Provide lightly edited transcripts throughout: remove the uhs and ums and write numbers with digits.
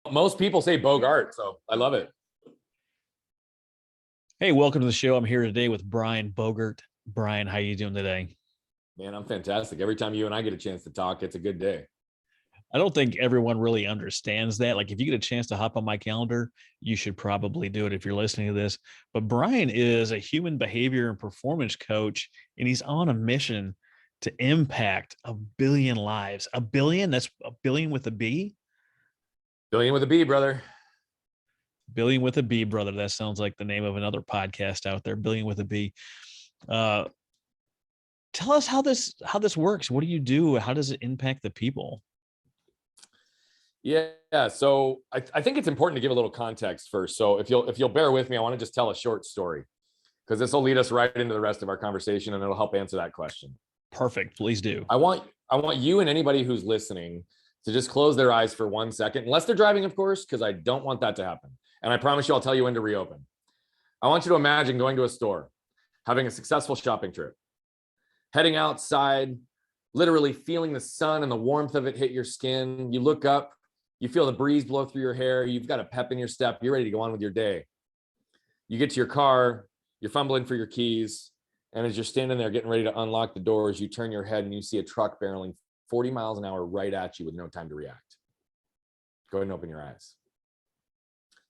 most people say Bogart, so I love it. Hey, welcome to the show. I'm here today with Brian Bogert. Brian, how you doing today? Man, I'm fantastic. Every time you and I get a chance to talk, it's a good day. I don't think everyone really understands that. Like, if you get a chance to hop on my calendar, you should probably do it if you're listening to this. But Brian is a human behavior and performance coach, and he's on a mission to impact a billion lives. A billion? That's a billion with a B? Billion with a B, brother. Billion with a B, brother. That sounds like the name of another podcast out there. Billion with a B. Tell us how this works. What do you do? How does it impact the people? Yeah. So I think it's important to give a little context first. So if you'll bear with me, I want to just tell a short story because this will lead us right into the rest of our conversation and it'll help answer that question. Perfect. Please do. I want you and anybody who's listening to just close their eyes for 1 second, unless they're driving, of course, because I don't want that to happen. And I promise you, I'll tell you when to reopen. I want you to imagine going to a store, having a successful shopping trip, heading outside, literally feeling the sun and the warmth of it hit your skin. You look up, you feel the breeze blow through your hair. You've got a pep in your step. You're ready to go on with your day. You get to your car, you're fumbling for your keys. And as you're standing there getting ready to unlock the doors, you turn your head and you see a truck barreling 40 miles an hour right at you with no time to react. Go ahead and open your eyes.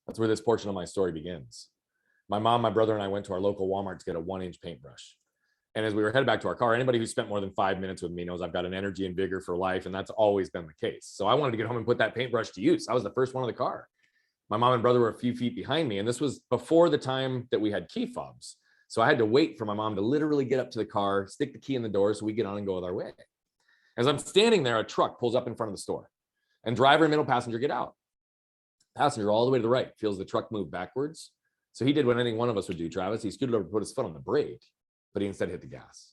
That's where this portion of my story begins. My mom, my brother, and I went to our local Walmart to get a 1-inch paintbrush. And as we were headed back to our car, anybody who spent more than 5 minutes with me knows I've got an energy and vigor for life, and that's always been the case. So I wanted to get home and put that paintbrush to use. I was the first one in the car. My mom and brother were a few feet behind me, and this was before the time that we had key fobs. So I had to wait for my mom to literally get up to the car, stick the key in the door so we get on and go with our way. As I'm standing there, a truck pulls up in front of the store, and driver and middle passenger get out. Passenger all the way to the right feels the truck move backwards. So he did what any one of us would do, Travis. He scooted over to put his foot on the brake, but he instead hit the gas.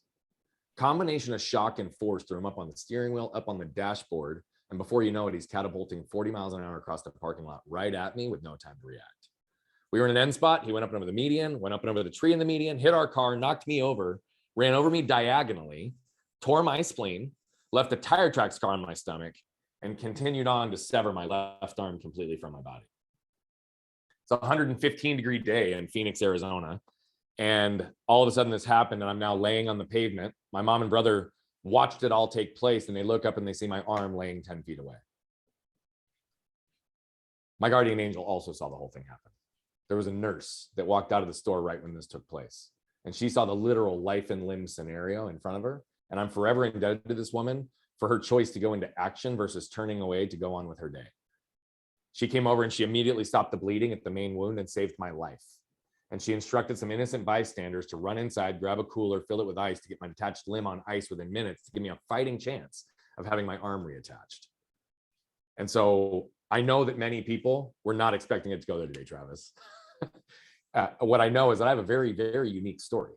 Combination of shock and force threw him up on the steering wheel, up on the dashboard, and before you know it, he's catapulting 40 miles an hour across the parking lot right at me with no time to react. We were in an end spot. He went up and over the median, went up and over the tree in the median, hit our car, knocked me over, ran over me diagonally, tore my spleen, left a tire track scar on my stomach, and continued on to sever my left arm completely from my body. It's a 115-degree day in Phoenix, Arizona. And all of a sudden this happened and I'm now laying on the pavement. My mom and brother watched it all take place and they look up and they see my arm laying 10 feet away. My guardian angel also saw the whole thing happen. There was a nurse that walked out of the store right when this took place. And she saw the literal life and limb scenario in front of her. And I'm forever indebted to this woman for her choice to go into action versus turning away to go on with her day. She came over and she immediately stopped the bleeding at the main wound and saved my life. And she instructed some innocent bystanders to run inside, grab a cooler, fill it with ice to get my detached limb on ice within minutes to give me a fighting chance of having my arm reattached. And so I know that many people were not expecting it to go there today, Travis. What I know is that I have a very, very unique story.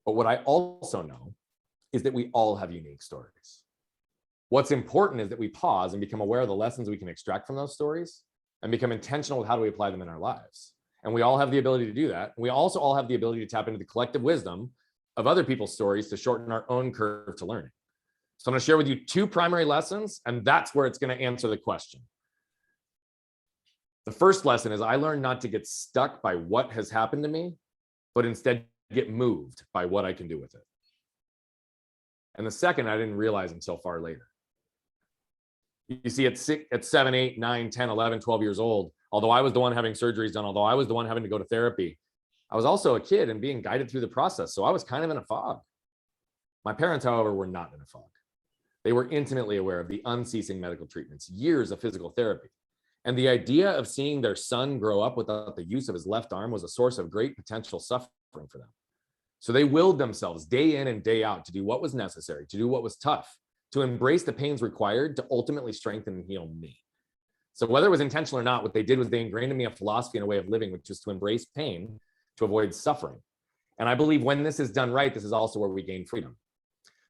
But what I also know is that we all have unique stories. What's important is that we pause and become aware of the lessons we can extract from those stories and become intentional with how do we apply them in our lives. And we all have the ability to do that. We also all have the ability to tap into the collective wisdom of other people's stories to shorten our own curve to learning. So I'm going to share with you 2 primary lessons, and that's where it's going to answer the question. The first lesson is I learned not to get stuck by what has happened to me, but instead get moved by what I can do with it. And the second, I didn't realize until far later. You see, at 7, 8, 9, 10, 11, 12 years old, although I was the one having surgeries done, although I was the one having to go to therapy, I was also a kid and being guided through the process. So I was kind of in a fog. My parents, however, were not in a fog. They were intimately aware of the unceasing medical treatments, years of physical therapy. And the idea of seeing their son grow up without the use of his left arm was a source of great potential suffering for them. So they willed themselves day in and day out to do what was necessary, to do what was tough, to embrace the pains required to ultimately strengthen and heal me. So whether it was intentional or not, what they did was they ingrained in me a philosophy and a way of living, which is to embrace pain, to avoid suffering. And I believe when this is done right, this is also where we gain freedom.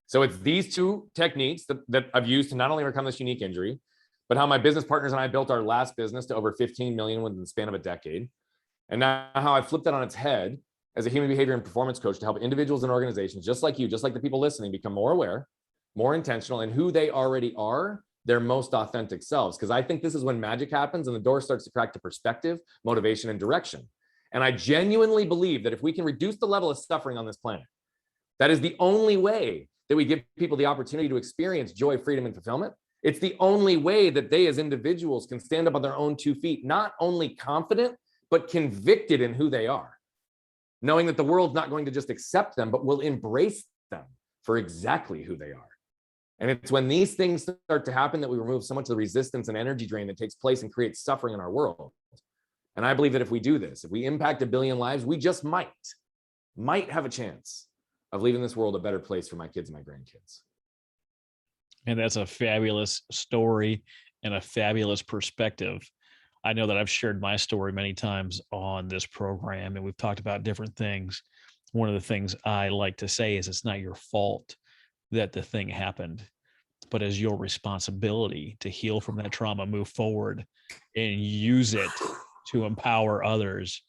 So it's these 2 techniques that I've used to not only overcome this unique injury, but how my business partners and I built our last business to over 15 million within the span of a decade. And now how I flipped that on its head as a human behavior and performance coach to help individuals and organizations, just like you, just like the people listening, become more aware, more intentional in who they already are their most authentic selves. Because I think this is when magic happens and the door starts to crack to perspective, motivation, and direction. And I genuinely believe that if we can reduce the level of suffering on this planet, that is the only way that we give people the opportunity to experience joy, freedom, and fulfillment. It's the only way that they as individuals can stand up on their own 2 feet, not only confident, but convicted in who they are, knowing that the world's not going to just accept them, but will embrace them for exactly who they are. And it's when these things start to happen that we remove so much of the resistance and energy drain that takes place and creates suffering in our world. And I believe that if we do this, if we impact 1 billion lives, we just might have a chance of leaving this world a better place for my kids and my grandkids. And that's a fabulous story and a fabulous perspective. I know that I've shared my story many times on this program, and we've talked about different things. One of the things I like to say is it's not your fault that the thing happened, but it's your responsibility to heal from that trauma, move forward, and use it to empower others.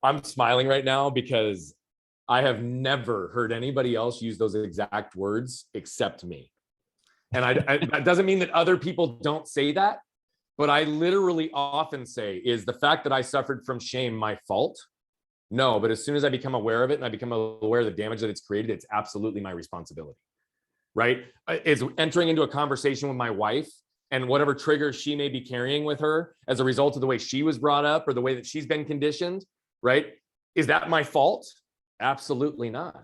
I'm smiling right now because I have never heard anybody else use those exact words except me. And that doesn't mean that other people don't say that, but I literally often say, is the fact that I suffered from shame my fault? No, but as soon as I become aware of it and I become aware of the damage that it's created, it's absolutely my responsibility, right? It's entering into a conversation with my wife and whatever triggers she may be carrying with her as a result of the way she was brought up or the way that she's been conditioned, right? Is that my fault? Absolutely not.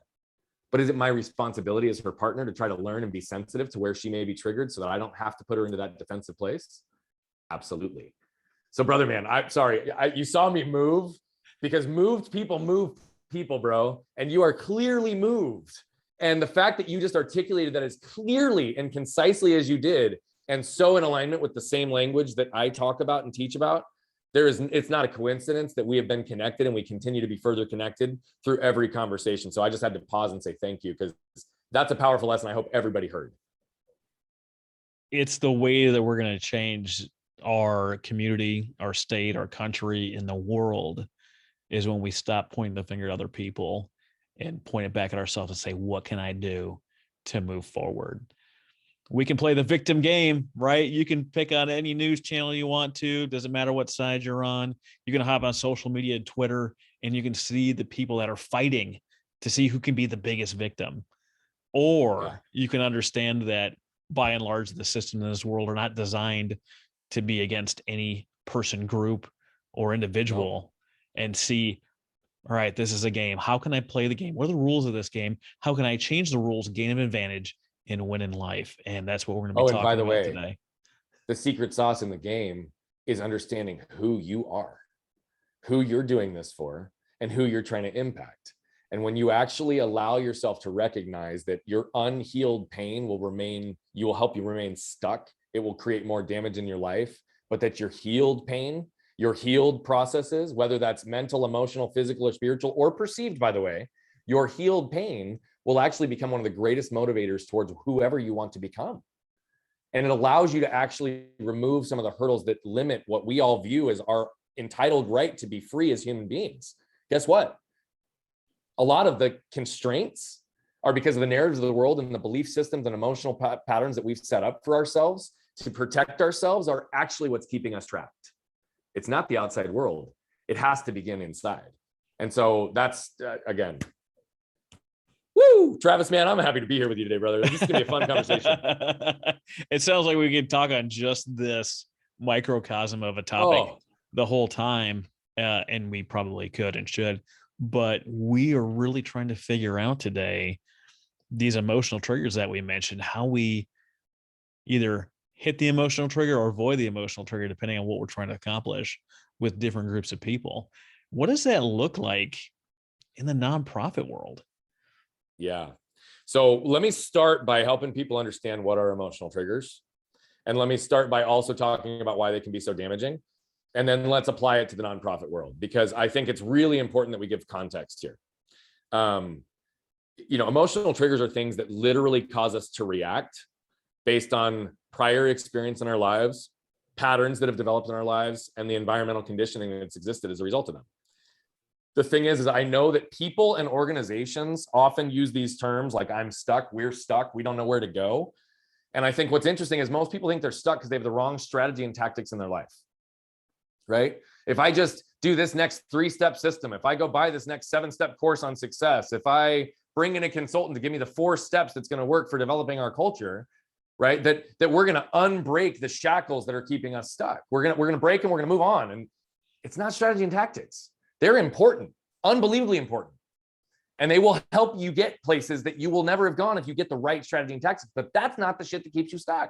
But is it my responsibility as her partner to try to learn and be sensitive to where she may be triggered so that I don't have to put her into that defensive place? Absolutely. So brother, man, I'm sorry. You saw me move because moved people move people, bro. And you are clearly moved. And the fact that you just articulated that as clearly and concisely as you did, and so in alignment with the same language that I talk about and teach about, it's not a coincidence that we have been connected and we continue to be further connected through every conversation. So I just had to pause and say thank you because that's a powerful lesson I hope everybody heard. It's the way that we're going to change our community, our state, our country, and the world is when we stop pointing the finger at other people and point it back at ourselves and say, what can I do to move forward? We can play the victim game, right? You can pick on any news channel you want to. Doesn't matter what side you're on. You can hop on social media, Twitter, and you can see the people that are fighting to see who can be the biggest victim. Or you can understand that by and large, the systems in this world are not designed to be against any person, group, or individual, and see, all right, this is a game. How can I play the game? What are the rules of this game? How can I change the rules, gain an advantage, and win in life? And that's what we're going to be talking about today. The secret sauce in the game is understanding who you are, who you're doing this for, and who you're trying to impact. And when you actually allow yourself to recognize that your unhealed pain will help you remain stuck. It will create more damage in your life, but that your healed pain, your healed processes, whether that's mental, emotional, physical, or spiritual, or perceived, by the way, your healed pain will actually become one of the greatest motivators towards whoever you want to become. And it allows you to actually remove some of the hurdles that limit what we all view as our entitled right to be free as human beings. Guess what? A lot of the constraints are because of the narratives of the world and the belief systems and emotional patterns that we've set up for ourselves to protect ourselves are actually what's keeping us trapped. It's not the outside world. It has to begin inside. And so that's, again, woo, Travis, man, I'm happy to be here with you today, brother. This is gonna be a fun conversation. It sounds like we could talk on just this microcosm of a topic the whole time, and we probably could and should. But we are really trying to figure out today these emotional triggers that we mentioned, how we either hit the emotional trigger or avoid the emotional trigger, depending on what we're trying to accomplish with different groups of people. What does that look like in the nonprofit world? Yeah. So let me start by helping people understand what are emotional triggers. And let me start by also talking about why they can be so damaging. And then let's apply it to the nonprofit world, because I think it's really important that we give context here. Emotional triggers are things that literally cause us to react based on prior experience in our lives, patterns that have developed in our lives, and the environmental conditioning that's existed as a result of them. The thing is I know that people and organizations often use these terms like I'm stuck, we're stuck, we don't know where to go. And I think what's interesting is most people think they're stuck because they have the wrong strategy and tactics in their life, right? If I just do this next 3-step system, if I go buy this next 7-step course on success, if I bring in a consultant to give me the 4 steps that's going to work for developing our culture, right? That we're going to unbreak the shackles that are keeping us stuck. We're going to break and we're going to move on. And it's not strategy and tactics. They're important, unbelievably important. And they will help you get places that you will never have gone if you get the right strategy and tactics. But that's not the shit that keeps you stuck.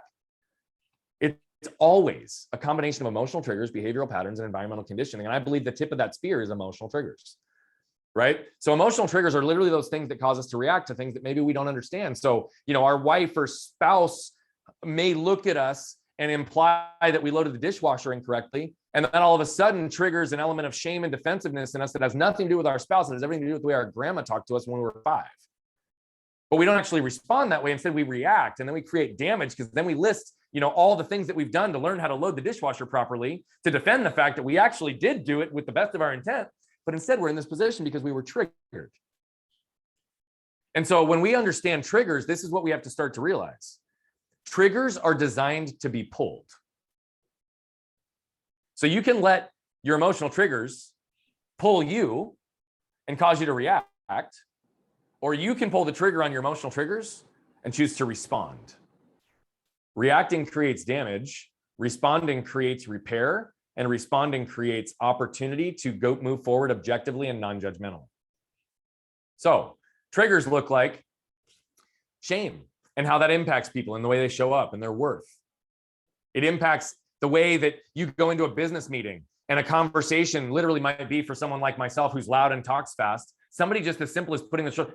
It's always a combination of emotional triggers, behavioral patterns, and environmental conditioning. And I believe the tip of that spear is emotional triggers, right? So emotional triggers are literally those things that cause us to react to things that maybe we don't understand. So, our wife or spouse may look at us and imply that we loaded the dishwasher incorrectly. And then all of a sudden triggers an element of shame and defensiveness in us that has nothing to do with our spouse. It has everything to do with the way our grandma talked to us when we were 5. But we don't actually respond that way. Instead, we react, and then we create damage because then we list, all the things that we've done to learn how to load the dishwasher properly to defend the fact that we actually did do it with the best of our intent. But instead, we're in this position because we were triggered. And so when we understand triggers, this is what we have to start to realize. Triggers are designed to be pulled. So you can let your emotional triggers pull you and cause you to react, or you can pull the trigger on your emotional triggers and choose to respond. Reacting creates damage, responding creates repair, and responding creates opportunity to move forward objectively and non-judgmental. So triggers look like shame and how that impacts people and the way they show up and their worth. It impacts the way that you go into a business meeting and a conversation literally might be for someone like myself who's loud and talks fast. Somebody just as simple as putting the show,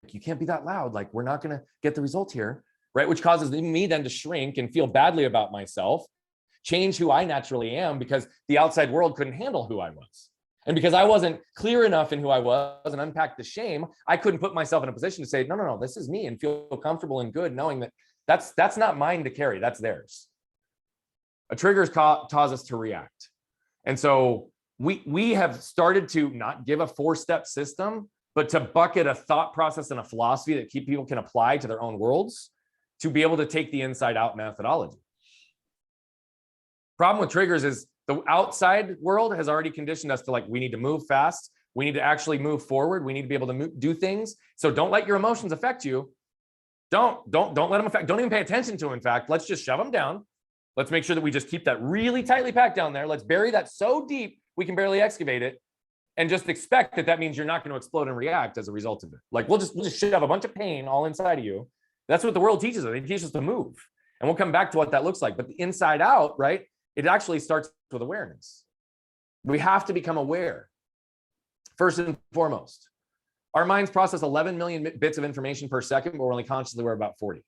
you can't be that loud. Like, we're not going to get the result here, right? Which causes me then to shrink and feel badly about myself, change who I naturally am because the outside world couldn't handle who I was. And because I wasn't clear enough in who I was and unpack the shame, I couldn't put myself in a position to say, no, this is me, and feel comfortable and good knowing that that's not mine to carry, that's theirs. A trigger cause us to react. And so we have started to not give a 4-step system, but to bucket a thought process and a philosophy that people can apply to their own worlds to be able to take the inside out methodology. Problem with triggers is the outside world has already conditioned us to we need to move fast. We need to actually move forward. We need to be able to do things. So don't let your emotions affect you. Don't let them affect. Don't even pay attention to them. In fact, let's just shove them down. Let's make sure that we just keep that really tightly packed down there. Let's bury that so deep we can barely excavate it, and just expect that means you're not going to explode and react as a result of it. We'll just shove a bunch of pain all inside of you. That's what the world teaches us. They teach us to move, and we'll come back to what that looks like. But the inside out, right? It actually starts with awareness. We have to become aware. First and foremost, our minds process 11 million bits of information per second, but we're only consciously aware about 40.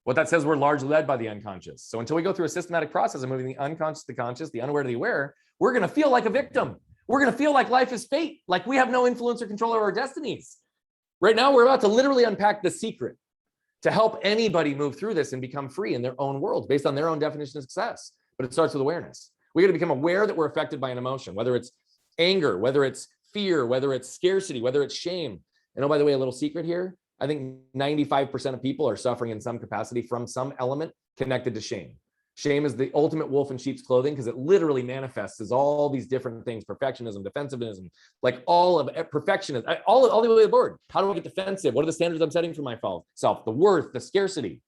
What that says, we're largely led by the unconscious. So until we go through a systematic process of moving the unconscious to the conscious, the unaware to the aware, we're going to feel like a victim. We're going to feel like life is fate, like we have no influence or control over our destinies. Right now, we're about to literally unpack the secret to help anybody move through this and become free in their own world based on their own definition of success. But it starts with awareness. We got to become aware that we're affected by an emotion, whether it's anger, whether it's fear, whether it's scarcity, whether it's shame. And oh, by the way, a little secret here. I think 95% of people are suffering in some capacity from some element connected to shame. Shame is the ultimate wolf in sheep's clothing because it literally manifests as all these different things: perfectionism, defensivism, all of perfectionism, all the way aboard. How do I get defensive? What are the standards I'm setting for myself? The worth, the scarcity.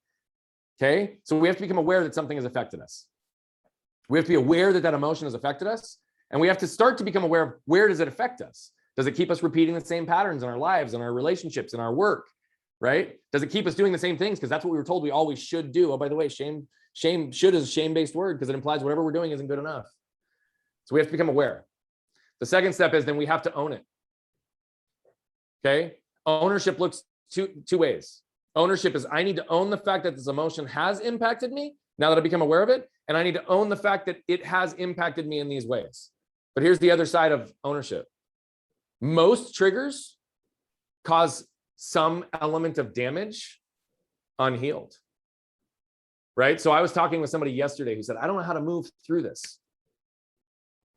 Okay, so we have to become aware that something has affected us. We have to be aware that emotion has affected us, and we have to start to become aware of where does it affect us. Does it keep us repeating the same patterns in our lives, in our relationships, in our work? Right? Does it keep us doing the same things? Because that's what we were told we always should do. Oh, by the way, should is a shame-based word because it implies whatever we're doing isn't good enough. So we have to become aware. The second step is then we have to own it. Okay? Ownership looks two ways. Ownership is I need to own the fact that this emotion has impacted me now that I become aware of it, and I need to own the fact that it has impacted me in these ways. But here's the other side of ownership. Most triggers cause some element of damage unhealed, right? So I was talking with somebody yesterday who said, I don't know how to move through this.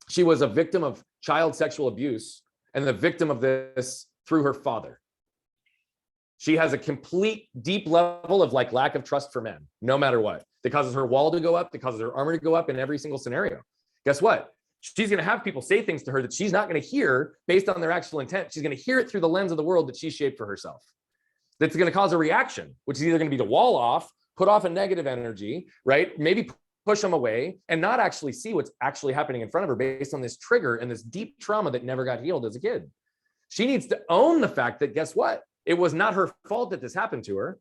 She was a victim of child sexual abuse and the victim of this through her father. She has a complete deep level of like lack of trust for men, no matter what. That causes her wall to go up, that causes her armor to go up in every single scenario. Guess what? She's going to have people say things to her that she's not going to hear based on their actual intent. She's going to hear it through the lens of the world that she's shaped for herself. That's going to cause a reaction, which is either going to be to wall off, put off a negative energy, right? Maybe push them away and not actually see what's actually happening in front of her based on this trigger and this deep trauma that never got healed as a kid. She needs to own the fact that, guess what? It was not her fault that this happened to her,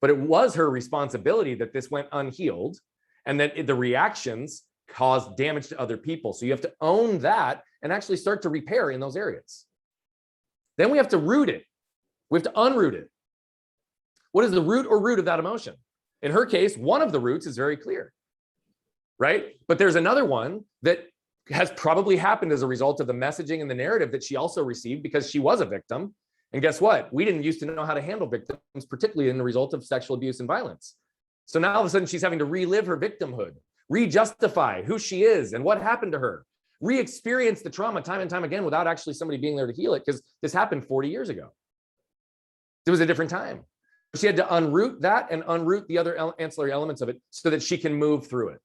but it was her responsibility that this went unhealed and that the reactions caused damage to other people. So you have to own that and actually start to repair in those areas. Then we have to root it. We have to unroot it. What is the root or root of that emotion? In her case, one of the roots is very clear, right? But there's another one that has probably happened as a result of the messaging and the narrative that she also received because she was a victim. And guess what? We didn't used to know how to handle victims, particularly in the result of sexual abuse and violence. So now all of a sudden she's having to relive her victimhood, re-justify who she is and what happened to her, re-experience the trauma time and time again without actually somebody being there to heal it, because this happened 40 years ago. It was a different time. She had to unroot that and unroot the other ancillary elements of it so that she can move through it.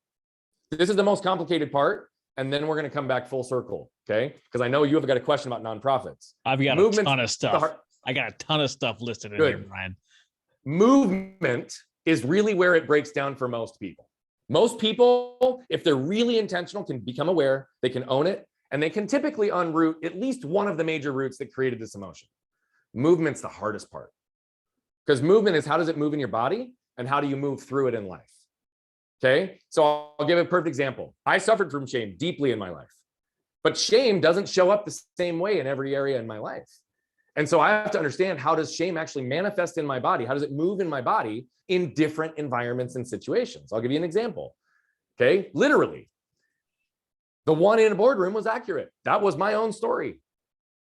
This is the most complicated part. And then we're going to come back full circle, okay? Because I know you have got a question about nonprofits. I've got a ton of stuff. I got a ton of stuff listed in here, Brian. Movement is really where it breaks down for most people. Most people, if they're really intentional, can become aware, they can own it, and they can typically unroot at least one of the major roots that created this emotion. Movement's the hardest part. Because movement is how does it move in your body and how do you move through it in life? Okay, so I'll give a perfect example. I suffered from shame deeply in my life, but shame doesn't show up the same way in every area in my life. And so I have to understand, how does shame actually manifest in my body? How does it move in my body in different environments and situations? I'll give you an example. Okay, literally, the one in a boardroom was accurate. That was my own story.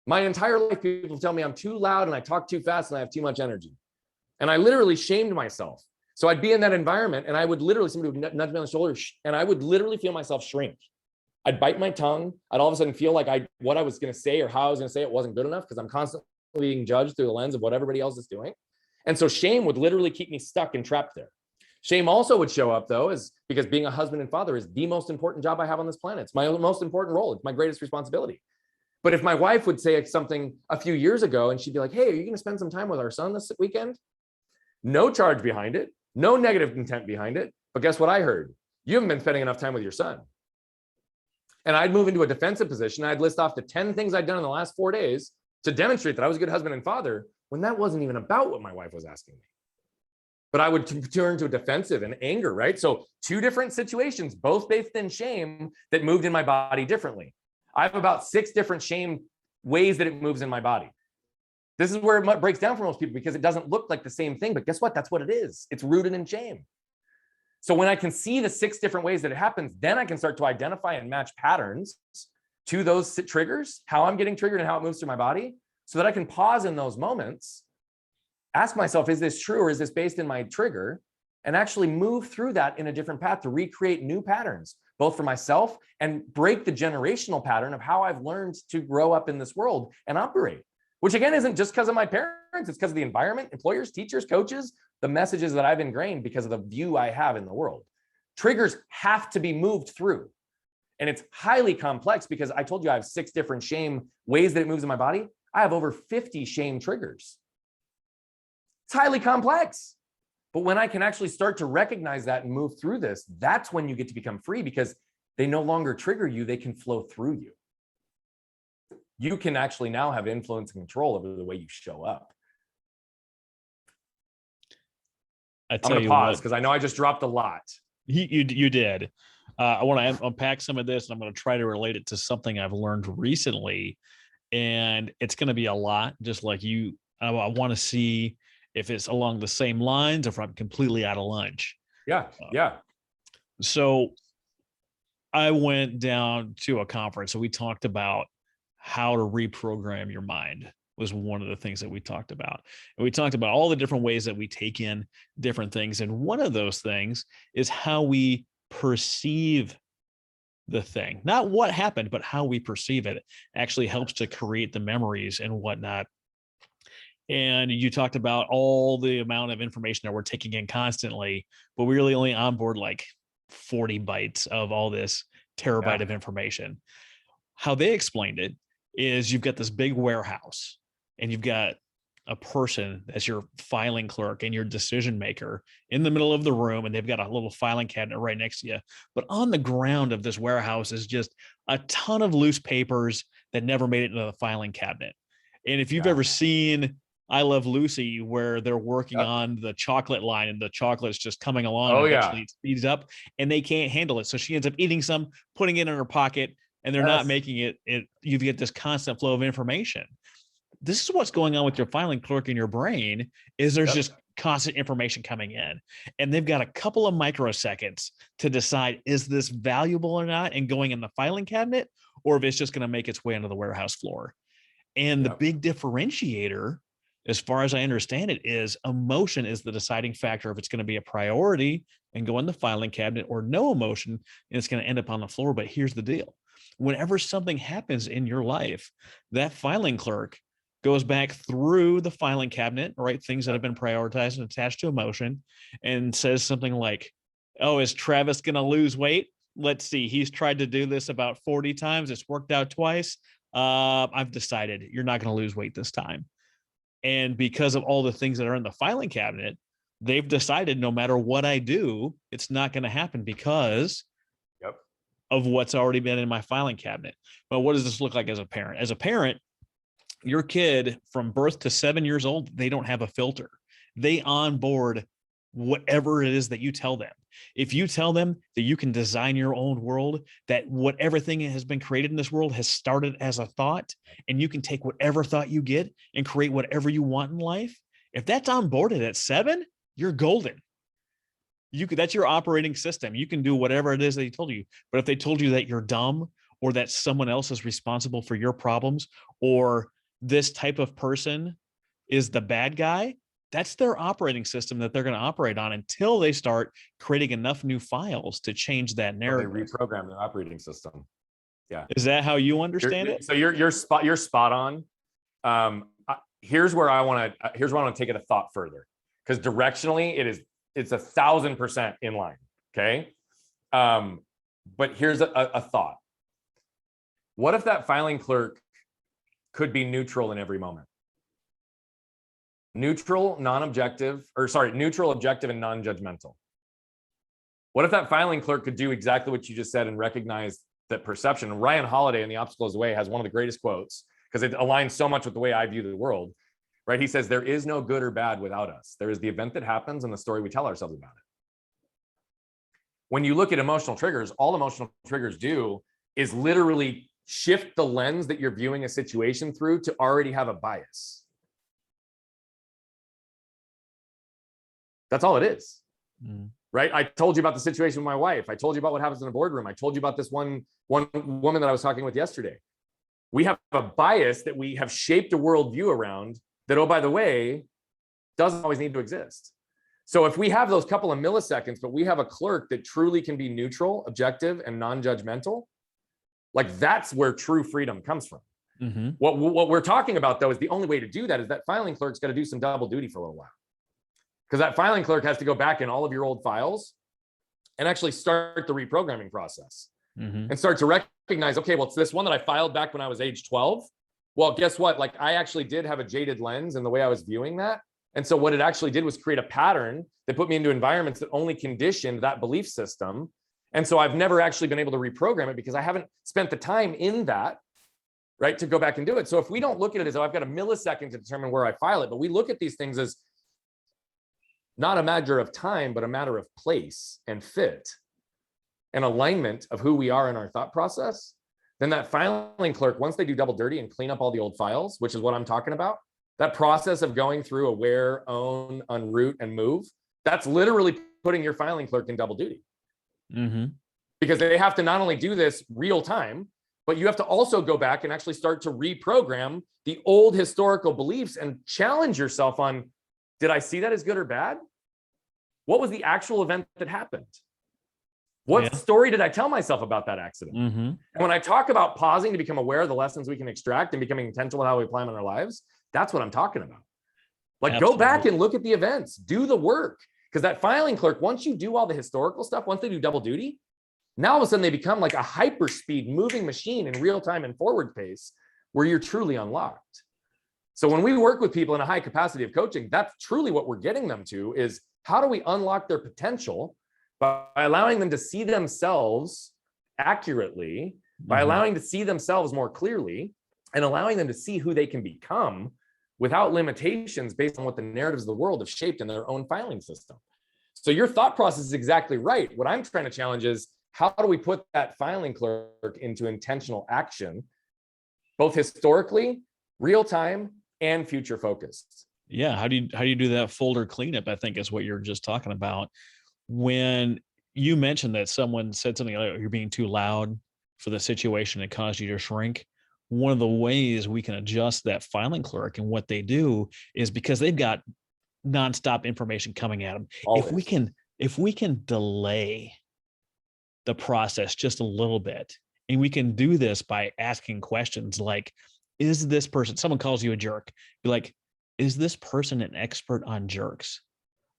My entire life, people tell me I'm too loud and I talk too fast and I have too much energy. And I literally shamed myself. So I'd be in that environment and I would literally, somebody would nudge me on the shoulder and I would literally feel myself shrink. I'd bite my tongue. I'd all of a sudden feel like what I was going to say or how I was going to say it wasn't good enough because I'm constantly being judged through the lens of what everybody else is doing. And so shame would literally keep me stuck and trapped there. Shame also would show up though, is because being a husband and father is the most important job I have on this planet. It's my most important role. It's my greatest responsibility. But if my wife would say something a few years ago and she'd be like, hey, are you going to spend some time with our son this weekend? No charge behind it. No negative intent behind it. But guess what I heard? You haven't been spending enough time with your son. And I'd move into a defensive position. I'd list off the 10 things I'd done in the last 4 days to demonstrate that I was a good husband and father when that wasn't even about what my wife was asking me. But I would turn to a defensive and anger, right? So 2 different situations, both based in shame that moved in my body differently. I have about 6 different shame ways that it moves in my body. This is where it breaks down for most people because it doesn't look like the same thing, but guess what? That's what it is. It's rooted in shame. So when I can see the 6 different ways that it happens, then I can start to identify and match patterns to those triggers, how I'm getting triggered and how it moves through my body, so that I can pause in those moments, ask myself, is this true or is this based in my trigger? And actually move through that in a different path to recreate new patterns, both for myself and break the generational pattern of how I've learned to grow up in this world and operate. Which again, isn't just because of my parents, it's because of the environment, employers, teachers, coaches, the messages that I've ingrained because of the view I have in the world. Triggers have to be moved through. And it's highly complex because I told you I have 6 different shame ways that it moves in my body. I have over 50 shame triggers. It's highly complex. But when I can actually start to recognize that and move through this, that's when you get to become free because they no longer trigger you, they can flow through you. You can actually now have influence and control over the way you show up. I'm going to pause because I know I just dropped a lot. You did. I want to unpack some of this and I'm going to try to relate it to something I've learned recently. And it's going to be a lot, just like you. I want to see if it's along the same lines or if I'm completely out of lunch. Yeah. So I went down to a conference and we talked about how to reprogram your mind was one of the things that we talked about. And we talked about all the different ways that we take in different things. And one of those things is how we perceive the thing, not what happened, but how we perceive it actually helps to create the memories and whatnot. And you talked about all the amount of information that we're taking in constantly, but we really only onboard like 40 bytes of all this terabyte of information. How they explained it is you've got this big warehouse and you've got a person as your filing clerk and your decision maker in the middle of the room, and they've got a little filing cabinet right next to you. But on the ground of this warehouse is just a ton of loose papers that never made it into the filing cabinet. And if you've ever seen I Love Lucy, where they're working on the chocolate line and the chocolate's just coming along, and eventually it speeds up and they can't handle it. So she ends up eating some, putting it in her pocket, and they're not making it. You get this constant flow of information. This is what's going on with your filing clerk in your brain, is there's just constant information coming in, and they've got a couple of microseconds to decide, is this valuable or not, and going in the filing cabinet, or if it's just going to make its way onto the warehouse floor. And the big differentiator, as far as I understand it, is emotion is the deciding factor if it's going to be a priority and go in the filing cabinet, or no emotion and it's going to end up on the floor. But here's the deal. Whenever something happens in your life, that filing clerk goes back through the filing cabinet, right? Things that have been prioritized and attached to emotion, and says something like, oh, is Travis going to lose weight? Let's see. He's tried to do this about 40 times. It's worked out twice. I've decided you're not going to lose weight this time. And because of all the things that are in the filing cabinet, they've decided no matter what I do, it's not going to happen because of what's already been in my filing cabinet. But what does this look like as a parent? As a parent, your kid from birth to 7 years old, they don't have a filter. They onboard whatever it is that you tell them. If you tell them that you can design your own world, that whatever thing has been created in this world has started as a thought, and you can take whatever thought you get and create whatever you want in life, if that's onboarded at 7, you're golden. That's your operating system. You can do whatever it is they told you. But if they told you that you're dumb, or that someone else is responsible for your problems, or this type of person is the bad guy, that's their operating system that they're going to operate on until they start creating enough new files to change that narrative. They reprogram their operating system. Yeah. Is that how you understand it? So you're spot on. Here's where I want to take it a thought further, because directionally it's 1,000% in line. Okay. But here's a thought. What if that filing clerk could be neutral in every moment? Neutral, objective, and non-judgmental. What if that filing clerk could do exactly what you just said and recognize that perception? Ryan Holiday in The Obstacle Is the Way has one of the greatest quotes, because it aligns so much with the way I view the world, right? He says, there is no good or bad without us. There is the event that happens and the story we tell ourselves about it. When you look at emotional triggers, all emotional triggers do is literally shift the lens that you're viewing a situation through to already have a bias. That's all it is. Right? I told you about the situation with my wife. I told you about what happens in a boardroom. I told you about this one woman that I was talking with yesterday. We have a bias that we have shaped a worldview around that, oh, by the way, doesn't always need to exist. So if we have those couple of milliseconds, but we have a clerk that truly can be neutral, objective, and non-judgmental, like that's where true freedom comes from. Mm-hmm. What we're talking about, though, is the only way to do that is that filing clerk's got to do some double duty for a little while. Because that filing clerk has to go back in all of your old files and actually start the reprogramming process and start to recognize, okay, well, it's this one that I filed back when I was age 12. Well, guess what? Like, I actually did have a jaded lens in the way I was viewing that. And so what it actually did was create a pattern that put me into environments that only conditioned that belief system. And so I've never actually been able to reprogram it because I haven't spent the time in that, right, to go back and do it. So if we don't look at it as, oh, I've got a millisecond to determine where I file it, but we look at these things as not a matter of time, but a matter of place and fit and alignment of who we are in our thought process, then that filing clerk, once they do double dirty and clean up all the old files, which is what I'm talking about, that process of going through aware, own, unroot, and move, that's literally putting your filing clerk in double duty. Because they have to not only do this real time, but you have to also go back and actually start to reprogram the old historical beliefs and challenge yourself on, did I see that as good or bad? What was the actual event that happened? What story did I tell myself about that accident? And when I talk about pausing to become aware of the lessons we can extract and becoming intentional with how we apply them in our lives, that's what I'm talking about. Like go back and look at the events, do the work. Because that filing clerk, once you do all the historical stuff, once they do double duty, now all of a sudden they become like a hyperspeed moving machine in real time and forward pace where you're truly unlocked. So when we work with people in a high capacity of coaching, that's truly what we're getting them to is how do we unlock their potential by allowing them to see themselves accurately, by allowing to see themselves more clearly, and allowing them to see who they can become without limitations based on what the narratives of the world have shaped in their own filing system. So your thought process is exactly right. What I'm trying to challenge is how do we put that filing clerk into intentional action, both historically, real time, and future focused? Yeah. How do you do that folder cleanup? I think is what you're just talking about. When you mentioned that someone said something like you're being too loud for the situation that caused you to shrink, one of the ways we can adjust that filing clerk and what they do is because they've got nonstop information coming at them. Always. If we can delay the process just a little bit, and we can do this by asking questions like, is this person, someone calls you a jerk, be like, is this person an expert on jerks?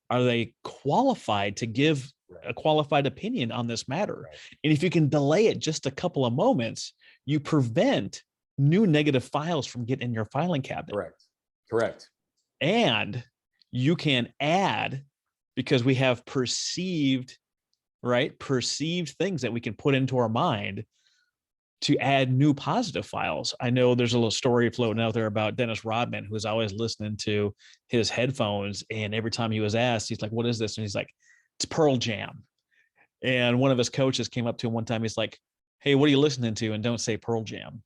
Are they qualified to give a qualified opinion on this matter? Right. And if you can delay it just a couple of moments, you prevent new negative files from getting in your filing cabinet. Correct. And you can add, because we have perceived things that we can put into our mind to add new positive files. I know there's a little story floating out there about Dennis Rodman, who's always listening to his headphones. And every time he was asked, he's like, what is this? And he's like, it's Pearl Jam. And one of his coaches came up to him one time. He's like, hey, what are you listening to? And don't say Pearl Jam.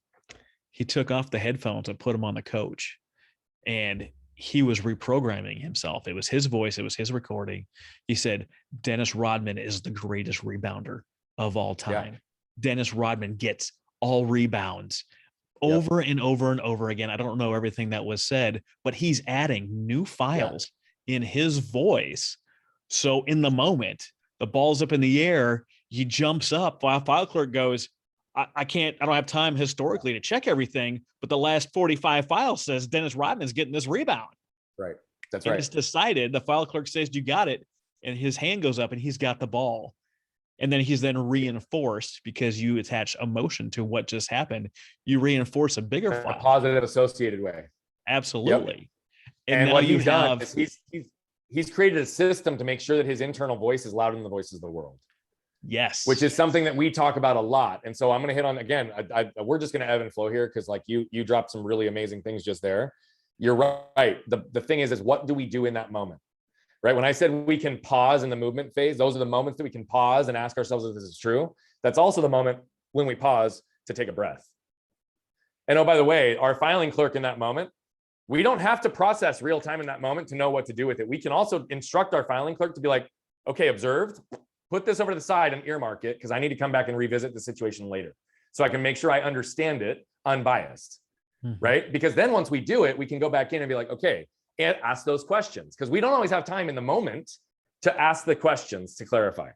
He took off the headphones and put them on the coach. And he was reprogramming himself. It was his voice. It was his recording. He said, Dennis Rodman is the greatest rebounder of all time. Yeah. Dennis Rodman gets all rebounds over and over and over again. I don't know everything that was said, but he's adding new files in his voice. So in the moment, the ball's up in the air, he jumps up while file clerk goes, I don't have time historically to check everything, but the last 45 files says Dennis Rodman's getting this rebound. Right. That's right. right. It's decided. The file clerk says, you got it. And his hand goes up and he's got the ball. And then he's then reinforced because you attach emotion to what just happened. You reinforce a bigger file. A positive associated way. Absolutely. Yep. And what he's done is he's created a system to make sure that his internal voice is louder than the voices of the world. Yes. Which is something that we talk about a lot. And so I'm going to hit on, again, we're just going to ebb and flow here because like you dropped some really amazing things just there. You're right. The thing is what do we do in that moment? Right? When I said we can pause in the movement phase, those are the moments that we can pause and ask ourselves if this is true. That's also the moment when we pause to take a breath. And oh, by the way, our filing clerk in that moment, we don't have to process real time in that moment to know what to do with it. We can also instruct our filing clerk to be like, okay, observed, put this over to the side and earmark it because I need to come back and revisit the situation later so I can make sure I understand it unbiased, right? Because then once we do it, we can go back in and be like, okay, and ask those questions because we don't always have time in the moment to ask the questions to clarify.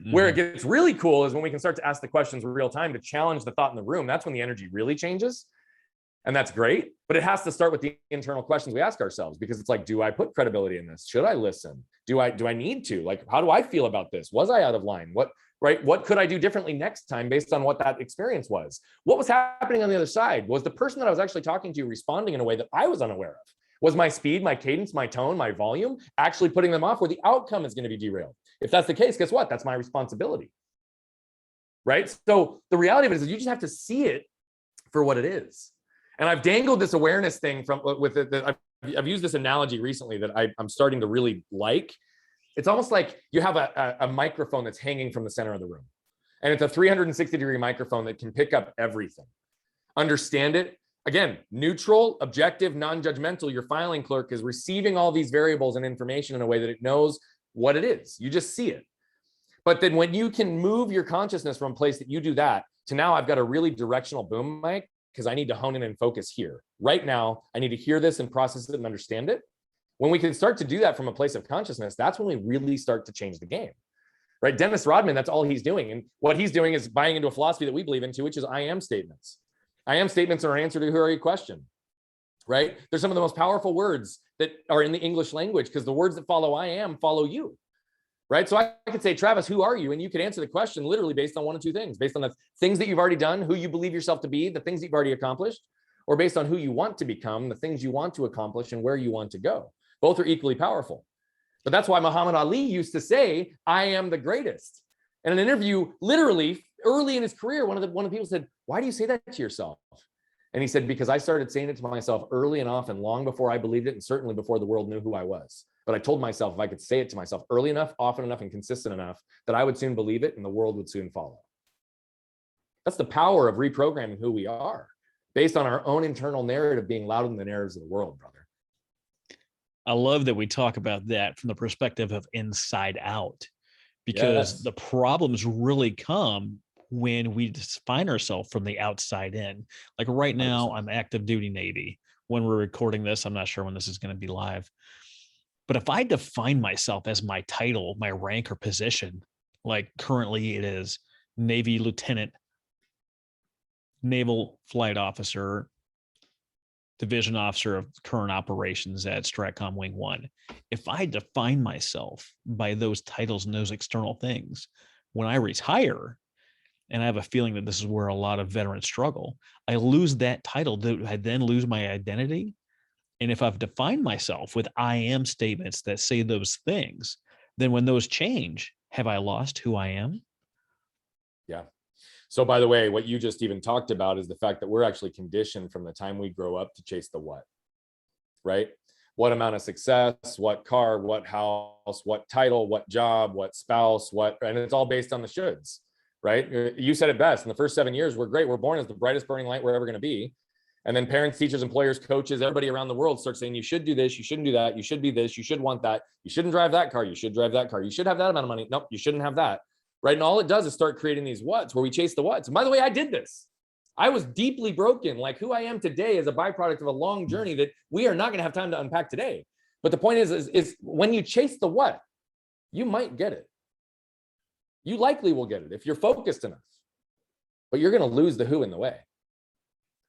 Where it gets really cool is when we can start to ask the questions real time to challenge the thought in the room. That's when the energy really changes. And that's great, but it has to start with the internal questions we ask ourselves because it's like, do I put credibility in this? Should I listen? Do I need to? Like, how do I feel about this? Was I out of line? What could I do differently next time based on what that experience was? What was happening on the other side? Was the person that I was actually talking to responding in a way that I was unaware of? Was my speed, my cadence, my tone, my volume actually putting them off where the outcome is going to be derailed? If that's the case, guess what? That's my responsibility, right? So the reality of it is you just have to see it for what it is. And I've dangled this awareness thing I've used this analogy recently that I'm starting to really like. It's almost like you have a microphone that's hanging from the center of the room. And it's a 360-degree microphone that can pick up everything. Understand it. Again, neutral, objective, non-judgmental. Your filing clerk is receiving all these variables and information in a way that it knows what it is. You just see it. But then when you can move your consciousness from a place that you do that to now I've got a really directional boom mic, because I need to hone in and focus here. Right now, I need to hear this and process it and understand it. When we can start to do that from a place of consciousness, that's when we really start to change the game, right? Dennis Rodman, that's all he's doing. And what he's doing is buying into a philosophy that we believe into, which is I am statements. I am statements are an answer to who are you question, right? They're some of the most powerful words that are in the English language, because the words that follow I am follow you, right? So I could say, Travis, who are you? And you could answer the question literally based on one of two things, based on the things that you've already done, who you believe yourself to be, the things that you've already accomplished, or based on who you want to become, the things you want to accomplish and where you want to go. Both are equally powerful. But that's why Muhammad Ali used to say, I am the greatest. In an interview, literally early in his career, one of the people said, why do you say that to yourself? And he said, because I started saying it to myself early and often, long before I believed it, and certainly before the world knew who I was. But I told myself if I could say it to myself early enough, often enough, and consistent enough, that I would soon believe it and the world would soon follow. That's the power of reprogramming who we are, based on our own internal narrative being louder than the narratives of the world, brother. I love that we talk about that from the perspective of inside out, because the problems really come when we define ourselves from the outside in. Like right now, 100%. I'm active duty Navy. When we're recording this, I'm not sure when this is going to be live. But if I define myself as my title, my rank or position, like currently it is Navy Lieutenant, Naval Flight Officer, Division Officer of Current Operations at Stratcom Wing 1. If I define myself by those titles and those external things, when I retire, and I have a feeling that this is where a lot of veterans struggle, I lose that title. I then lose my identity. And if I've defined myself with I am statements that say those things, then when those change, have I lost who I am? Yeah. So by the way, what you just even talked about is the fact that we're actually conditioned from the time we grow up to chase the what, right? What amount of success, what car, what house, what title, what job, what spouse, and it's all based on the shoulds, right? You said it best. In the first 7 years, we're great. We're born as the brightest burning light we're ever going to be. And then parents, teachers, employers, coaches, everybody around the world start saying, you should do this, you shouldn't do that, you should be this, you should want that, you shouldn't drive that car, you should drive that car, you should have that amount of money. Nope, you shouldn't have that. Right. And all it does is start creating these whats where we chase the whats. And by the way, I did this. I was deeply broken. Like who I am today is a byproduct of a long journey that we are not going to have time to unpack today. But the point is when you chase the what, you might get it. You likely will get it if you're focused enough, but you're going to lose the who in the way.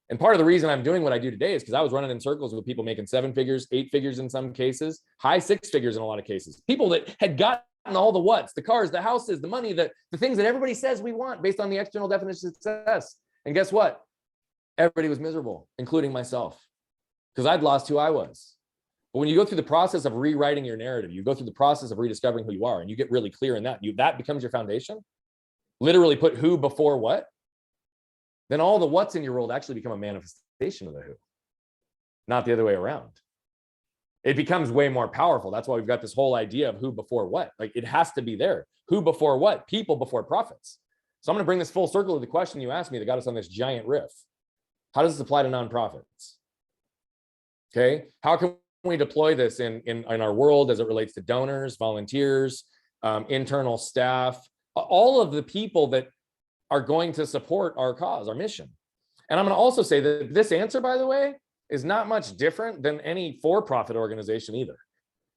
And part of the reason I'm doing what I do today is because I was running in circles with people making 7 figures, 8 figures in some cases, high 6 figures in a lot of cases. People that had gotten all the whats, the cars, the houses, the money, the things that everybody says we want based on the external definition of success. And guess what? Everybody was miserable, including myself, because I'd lost who I was. But when you go through the process of rewriting your narrative, you go through the process of rediscovering who you are, and you get really clear in that, that becomes your foundation. Literally put who before what. Then all the what's in your world actually become a manifestation of the who, not the other way around. It becomes way more powerful. That's why we've got this whole idea of who before what. Like it has to be there. Who before what? People before profits. So I'm going to bring this full circle to the question you asked me that got us on this giant riff. How does this apply to nonprofits? Okay. How can we deploy this in our world as it relates to donors, volunteers, internal staff, all of the people that are going to support our cause, our mission? And I'm going to also say that this answer, by the way, is not much different than any for-profit organization either.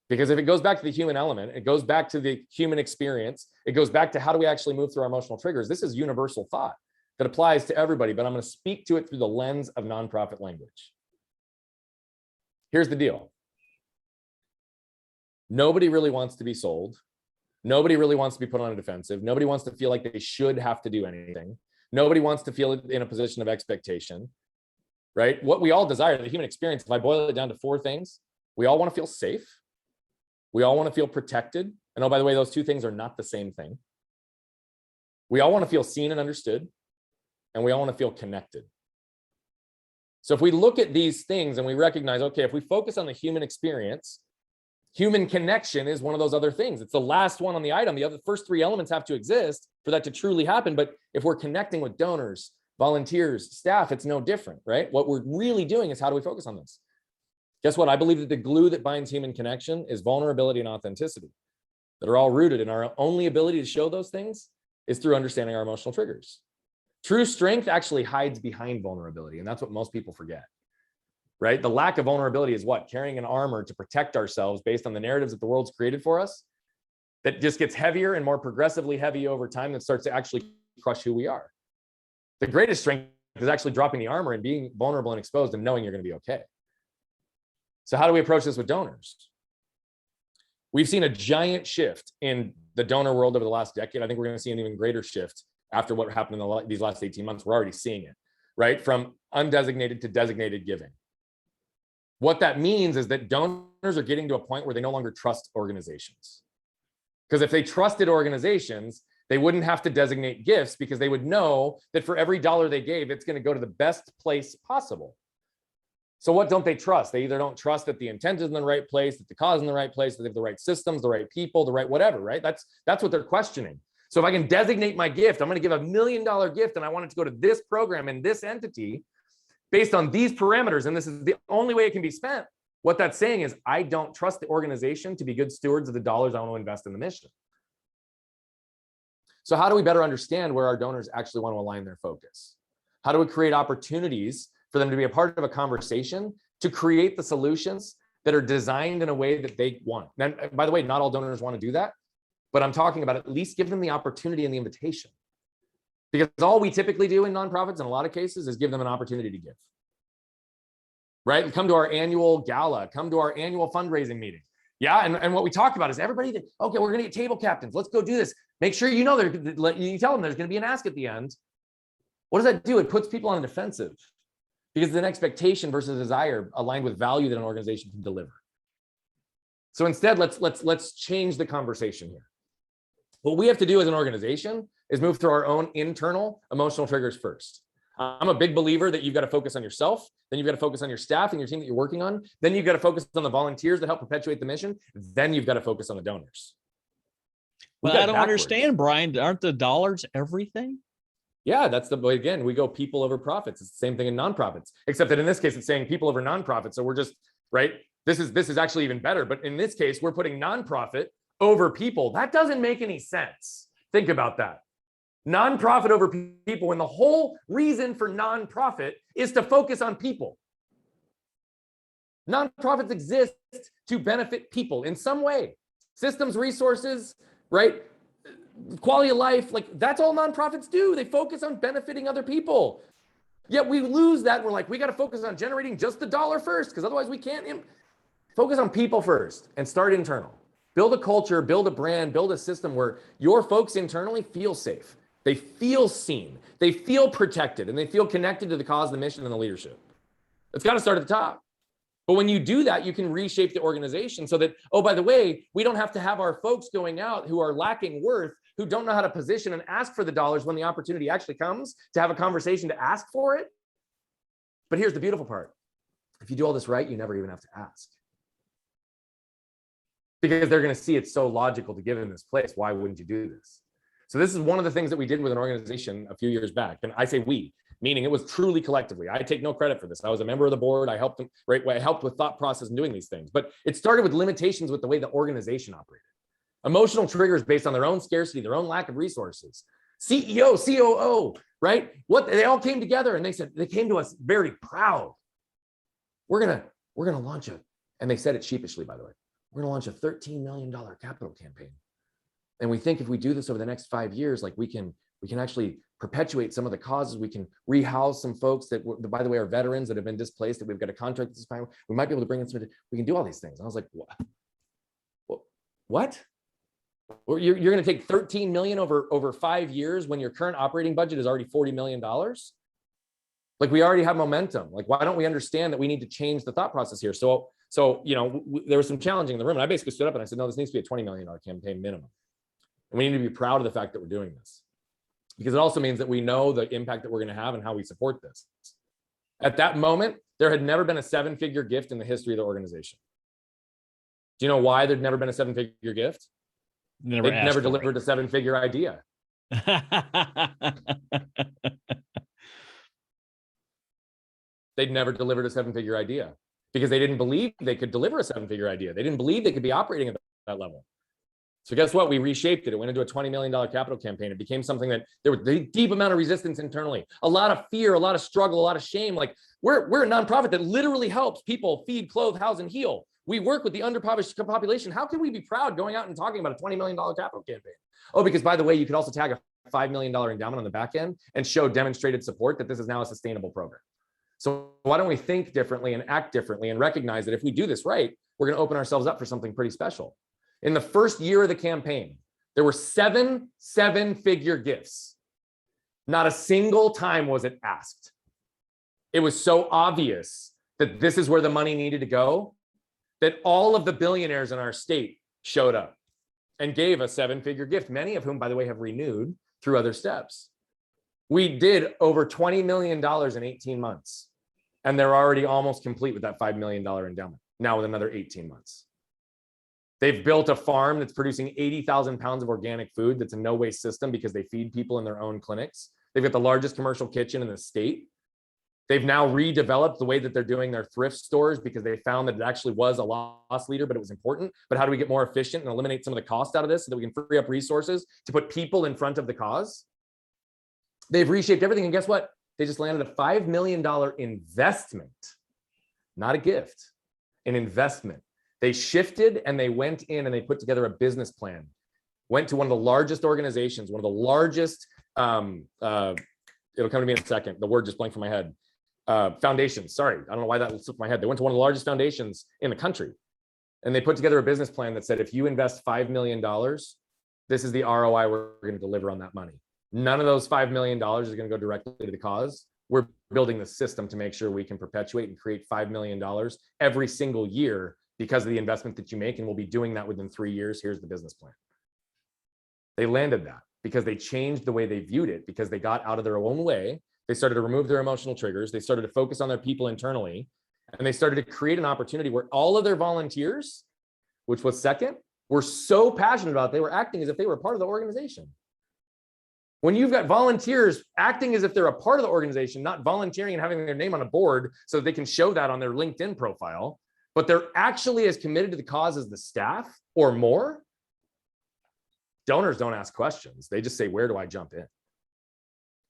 Because if it goes back to the human element, it goes back to the human experience, it goes back to how do we actually move through our emotional triggers. This is universal thought that applies to everybody, but I'm going to speak to it through the lens of nonprofit language. Here's the deal. Nobody really wants to be sold. Nobody really wants to be put on a defensive. Nobody wants to feel like they should have to do anything. Nobody wants to feel in a position of expectation. Right? What we all desire, the human experience, if I boil it down to 4 things, we all want to feel safe. We all want to feel protected. And oh, by the way, those 2 things are not the same thing. We all want to feel seen and understood. And we all want to feel connected. So if we look at these things and we recognize, okay, if we focus on the human experience, human connection is one of those other things. It's the last one on the item. The first 3 elements have to exist for that to truly happen. But if we're connecting with donors, volunteers, staff, it's no different, right? What we're really doing is how do we focus on this? Guess what? I believe that the glue that binds human connection is vulnerability and authenticity that are all rooted in our only ability to show those things is through understanding our emotional triggers. True strength actually hides behind vulnerability. And that's what most people forget, right? The lack of vulnerability is what? Carrying an armor to protect ourselves based on the narratives that the world's created for us that just gets heavier and more progressively heavy over time that starts to actually crush who we are. The greatest strength is actually dropping the armor and being vulnerable and exposed and knowing you're going to be okay. So how do we approach this with donors? We've seen a giant shift in the donor world over the last decade. I think we're going to see an even greater shift after what happened in these last 18 months. We're already seeing it, right? From undesignated to designated giving. What that means is that donors are getting to a point where they no longer trust organizations. Because if they trusted organizations, they wouldn't have to designate gifts, because they would know that for every dollar they gave, it's going to go to the best place possible. So what don't they trust? They either don't trust that the intent is in the right place, that the cause is in the right place, that they have the right systems, the right people, the right whatever, right? That's what they're questioning. So if I can designate my gift, I'm going to give $1 million gift and I want it to go to this program and this entity based on these parameters, and this is the only way it can be spent. What that's saying is I don't trust the organization to be good stewards of the dollars I want to invest in the mission. So how do we better understand where our donors actually want to align their focus? How do we create opportunities for them to be a part of a conversation to create the solutions that are designed in a way that they want? And by the way, not all donors want to do that, but I'm talking about at least give them the opportunity and the invitation. Because all we typically do in nonprofits in a lot of cases is give them an opportunity to give. Right? Come to our annual gala, come to our annual fundraising meeting. Yeah, and what we talk about is everybody, okay, we're gonna get table captains. Let's go do this. Make sure you know, you tell them there's gonna be an ask at the end. What does that do? It puts people on the defensive, because it's an expectation versus desire aligned with value that an organization can deliver. So instead, let's change the conversation here. What we have to do as an organization is move through our own internal emotional triggers first. I'm a big believer that you've got to focus on yourself, then you've got to focus on your staff and your team that you're working on, then you've got to focus on the volunteers that help perpetuate the mission, then you've got to focus on the donors. Well, I don't understand, Brian. Aren't the dollars everything? Yeah, that's the way. Again, we go people over profits. It's the same thing in nonprofits, except that in this case, it's saying people over nonprofits. So we're just, right? This is actually even better. But in this case, we're putting nonprofit over people. That doesn't make any sense. Think about that. Nonprofit over people, when the whole reason for nonprofit is to focus on people. Nonprofits exist to benefit people in some way. Systems, resources, right? Quality of life, like that's all nonprofits do. They focus on benefiting other people. Yet we lose that. We're like, we got to focus on generating just the dollar first, because otherwise we can't. Focus on people first and start internal. Build a culture, build a brand, build a system where your folks internally feel safe. They feel seen, they feel protected, and they feel connected to the cause, the mission, and the leadership. It's got to start at the top. But when you do that, you can reshape the organization so that, oh, by the way, we don't have to have our folks going out who are lacking worth, who don't know how to position and ask for the dollars when the opportunity actually comes to have a conversation to ask for it. But here's the beautiful part. If you do all this right, you never even have to ask. Because they're going to see it's so logical to give in this place. Why wouldn't you do this? So this is one of the things that we did with an organization a few years back. And I say we, meaning it was truly collectively. I take no credit for this. I was a member of the board. I helped them, right? I helped with thought process and doing these things. But it started with limitations with the way the organization operated. Emotional triggers based on their own scarcity, their own lack of resources. CEO, COO, right? What they all came together and they said, they came to us very proud. We're gonna launch it. And they said it sheepishly, by the way. We're gonna launch a $13 million capital campaign. And we think if we do this over the next 5 years, like we can actually perpetuate some of the causes. We can rehouse some folks that, by the way, are veterans that have been displaced, that we've got a contract at this time. We might be able to bring in some, we can do all these things. And I was like, what? You're going to take 13 million over 5 years when your current operating budget is already $40 million? Like, we already have momentum. Like, why don't we understand that we need to change the thought process here? So there was some challenging in the room, and I basically stood up and I said, no, this needs to be a $20 million campaign minimum. And we need to be proud of the fact that we're doing this, because it also means that we know the impact that we're going to have and how we support this. At that moment, there had never been a 7-figure gift in the history of the organization. Do you know why there'd never been a 7-figure gift? They'd never delivered a 7-figure idea. They'd never delivered a 7-figure idea because they didn't believe they could deliver a 7-figure idea. They didn't believe they could be operating at that level. So guess what? We reshaped it. It went into a $20 million capital campaign. It became something that there was a deep amount of resistance internally, a lot of fear, a lot of struggle, a lot of shame. Like, we're a nonprofit that literally helps people feed, clothe, house, and heal. We work with the underprivileged population. How can we be proud going out and talking about a $20 million capital campaign? Oh, because by the way, you could also tag a $5 million endowment on the back end and show demonstrated support that this is now a sustainable program. So why don't we think differently and act differently and recognize that if we do this right, we're going to open ourselves up for something pretty special. In the first year of the campaign, there were 7 seven-figure gifts. Not a single time was it asked. It was so obvious that this is where the money needed to go that all of the billionaires in our state showed up and gave a 7-figure gift, many of whom, by the way, have renewed through other steps. We did over $20 million in 18 months, and they're already almost complete with that $5 million endowment, now with another 18 months. They've built a farm that's producing 80,000 pounds of organic food that's a no-waste system because they feed people in their own clinics. They've got the largest commercial kitchen in the state. They've now redeveloped the way that they're doing their thrift stores because they found that it actually was a loss leader, but it was important. But how do we get more efficient and eliminate some of the cost out of this so that we can free up resources to put people in front of the cause? They've reshaped everything. And guess what? They just landed a $5 million investment, not a gift, an investment. They shifted and they went in and they put together a business plan, went to one of the largest organizations, one of the largest, it'll come to me in a second. The word just blanked from my head. Foundations. Sorry, I don't know why that slipped my head. They went to one of the largest foundations in the country, and they put together a business plan that said, if you invest $5 million, this is the ROI we're going to deliver on that money. None of those $5 million is going to go directly to the cause. We're building the system to make sure we can perpetuate and create $5 million every single year because of the investment that you make, and we'll be doing that within 3 years. Here's the business plan. They landed that because they changed the way they viewed it, because they got out of their own way. They started to remove their emotional triggers. They started to focus on their people internally, and they started to create an opportunity where all of their volunteers, which was second, were so passionate about it, they were acting as if they were part of the organization. When you've got volunteers acting as if they're a part of the organization, not volunteering and having their name on a board so that they can show that on their LinkedIn profile, but they're actually as committed to the cause as the staff or more, donors don't ask questions. They just say, where do I jump in?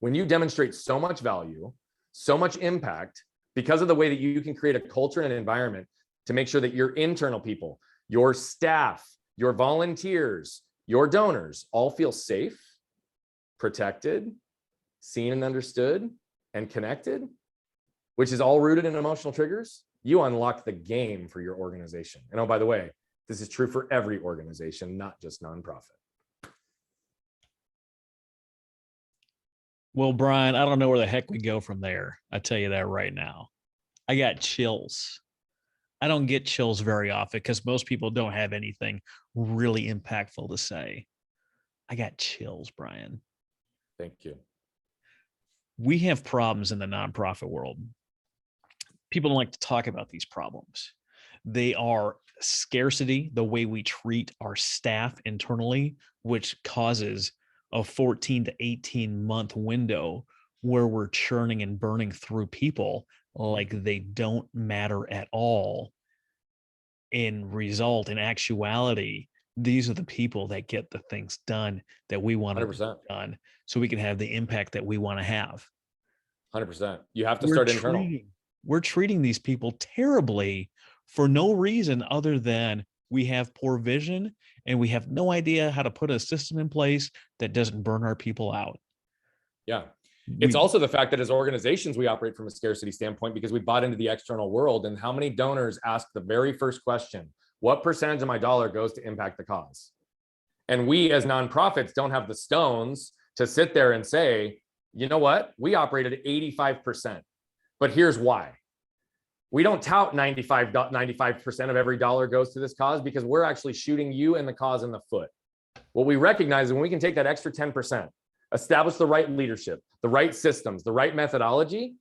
When you demonstrate so much value, so much impact, because of the way that you can create a culture and an environment to make sure that your internal people, your staff, your volunteers, your donors all feel safe, protected, seen and understood, and connected, which is all rooted in emotional triggers, you unlock the game for your organization. And oh, by the way, this is true for every organization, not just nonprofit. Well, Brian, I don't know where the heck we go from there. I tell you that right now. I got chills. I don't get chills very often because most people don't have anything really impactful to say. I got chills, Brian. Thank you. We have problems in the nonprofit world. People don't like to talk about these problems. They are scarcity, the way we treat our staff internally, which causes a 14 to 18 month window where we're churning and burning through people like they don't matter at all. In actuality, these are the people that get the things done that we want to get done so we can have the impact that we want to have. 100%. You have to start internal. We're treating these people terribly for no reason other than we have poor vision and we have no idea how to put a system in place that doesn't burn our people out. Yeah. It's also the fact that as organizations, we operate from a scarcity standpoint because we bought into the external world. And how many donors ask the very first question, what percentage of my dollar goes to impact the cause? And we as nonprofits don't have the stones to sit there and say, you know what? We operate at 85%, but here's why. We don't tout 95% of every dollar goes to this cause because we're actually shooting you and the cause in the foot. What we recognize is when we can take that extra 10%, establish the right leadership, the right systems, the right methodology,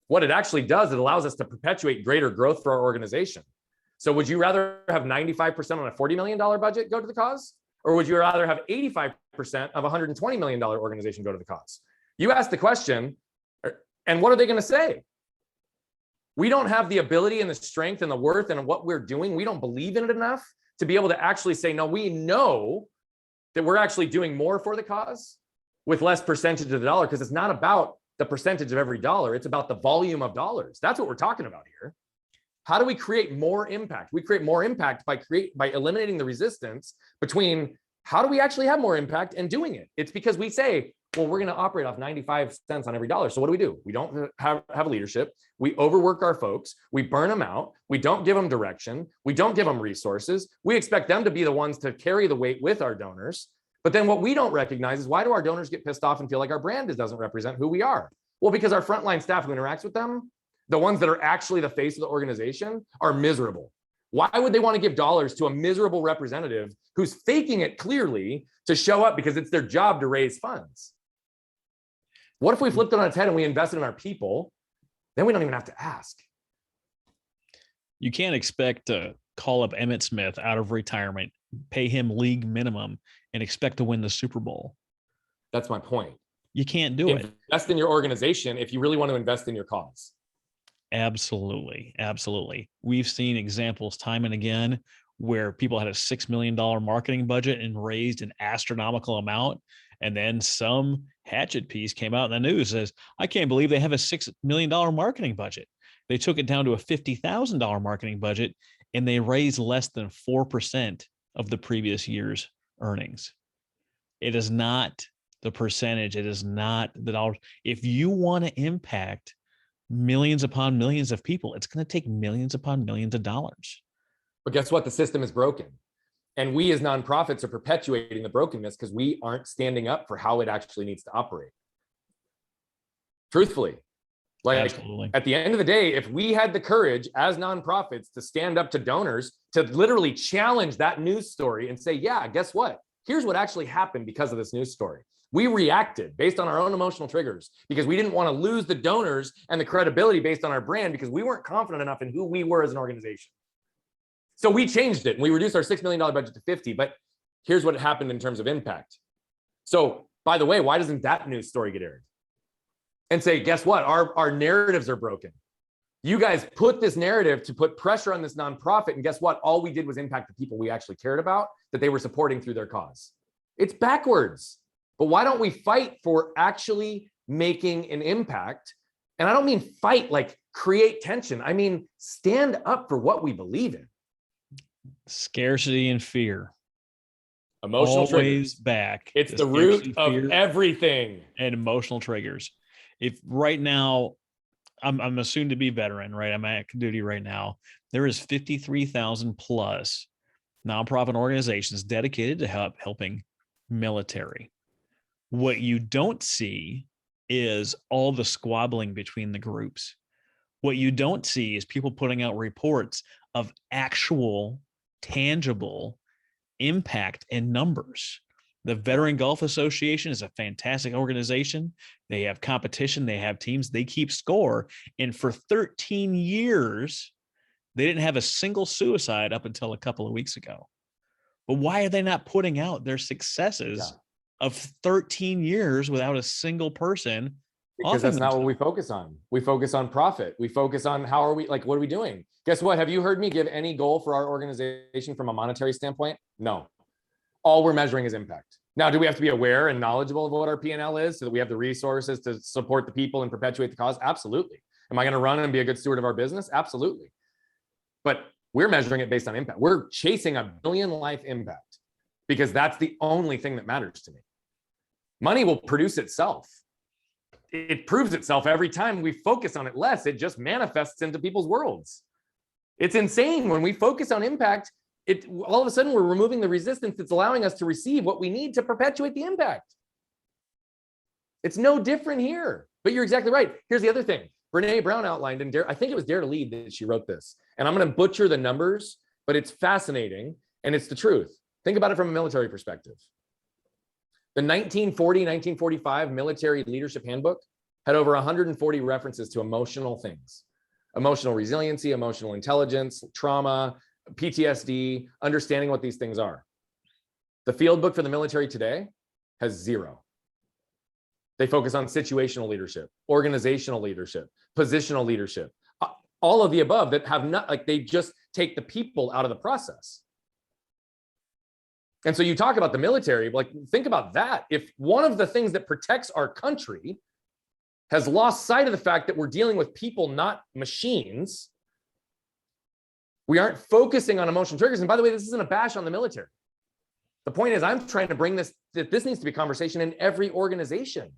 what it actually does, it allows us to perpetuate greater growth for our organization. So would you rather have 95% on a $40 million budget go to the cause? Or would you rather have 85% of a $120 million organization go to the cause? You ask the question, and what are they going to say? We don't have the ability and the strength and the worth and what we're doing. We don't believe in it enough to be able to actually say, no, we know that we're actually doing more for the cause with less percentage of the dollar, because it's not about the percentage of every dollar. It's about the volume of dollars. That's what we're talking about here. How do we create more impact? We create more impact by eliminating the resistance between how do we actually have more impact in doing it? It's because we say, well, we're going to operate off 95 cents on every dollar. So what do? We don't have leadership. We overwork our folks. We burn them out. We don't give them direction. We don't give them resources. We expect them to be the ones to carry the weight with our donors. But then what we don't recognize is, why do our donors get pissed off and feel like our brand doesn't represent who we are? Well, because our frontline staff who interacts with them, the ones that are actually the face of the organization, are miserable. Why would they want to give dollars to a miserable representative who's faking it clearly to show up because it's their job to raise funds? What if we flipped it on its head and we invested in our people? Then we don't even have to ask. You can't expect to call up Emmitt Smith out of retirement, pay him league minimum, and expect to win the Super Bowl. That's my point. You can't do it. Invest in your organization if you really want to invest in your cause. Absolutely. Absolutely. We've seen examples time and again where people had a $6 million marketing budget and raised an astronomical amount. And then some hatchet piece came out in the news, says, I can't believe they have a $6 million marketing budget. They took it down to a $50,000 marketing budget, and they raised less than 4% of the previous year's earnings. It is not the percentage. It is not the dollars. If you want to impact millions upon millions of people, it's going to take millions upon millions of dollars. But guess what? The system is broken. And we as nonprofits are perpetuating the brokenness because we aren't standing up for how it actually needs to operate. Truthfully, like Absolutely. At the end of the day, if we had the courage as nonprofits to stand up to donors, to literally challenge that news story and say, yeah, guess what? Here's what actually happened because of this news story. We reacted based on our own emotional triggers because we didn't want to lose the donors and the credibility based on our brand because we weren't confident enough in who we were as an organization. So we changed it and we reduced our $6 million budget to 50, but here's what happened in terms of impact. So by the way, why doesn't that news story get aired? And say, guess what? Our narratives are broken. You guys put this narrative to put pressure on this nonprofit, and guess what? All we did was impact the people we actually cared about, that they were supporting through their cause. It's backwards. But why don't we fight for actually making an impact? And I don't mean fight like create tension. I mean, stand up for what we believe in. Scarcity and fear. Emotional always triggers. Back. It's the root of everything. And emotional triggers. If right now, I'm a soon to be veteran, right? I'm active duty right now. There is 53,000 plus nonprofit organizations dedicated to helping military. What you don't see is all the squabbling between the groups. What you don't see is people putting out reports of actual tangible impact and numbers. The Veteran Golf Association is a fantastic organization. They have competition, they have teams, they keep score. And for 13 years, they didn't have a single suicide up until a couple of weeks ago. But why are they not putting out their successes of 13 years without a single person? Because that's not what we focus on. We focus on profit. We focus on what are we doing? Guess what? Have you heard me give any goal for our organization from a monetary standpoint? No. All we're measuring is impact. Now, do we have to be aware and knowledgeable of what our P&L is so that we have the resources to support the people and perpetuate the cause? Absolutely. Am I going to run and be a good steward of our business? Absolutely. But we're measuring it based on impact. We're chasing a billion life impact because that's the only thing that matters to me. Money will produce itself. It proves itself every time we focus on it less. It just manifests into people's worlds. It's insane. When we focus on impact, all of a sudden we're removing the resistance that's allowing us to receive what we need to perpetuate the impact. It's no different here, but you're exactly right. Here's the other thing. Brene Brown outlined in I think it was Dare to Lead that she wrote this, and I'm going to butcher the numbers, but it's fascinating and it's the truth. Think about it from a military perspective. The 1940-1945 military leadership handbook had over 140 references to emotional things: emotional resiliency, emotional intelligence, trauma, PTSD, understanding what these things are. The field book for the military today has 0. They focus on situational leadership, organizational leadership, positional leadership, all of the above that have not, they just take the people out of the process. And so you talk about the military, think about that. If one of the things that protects our country has lost sight of the fact that we're dealing with people, not machines, we aren't focusing on emotional triggers. And by the way, this isn't a bash on the military. The point is, I'm trying to bring this, that this needs to be a conversation in every organization.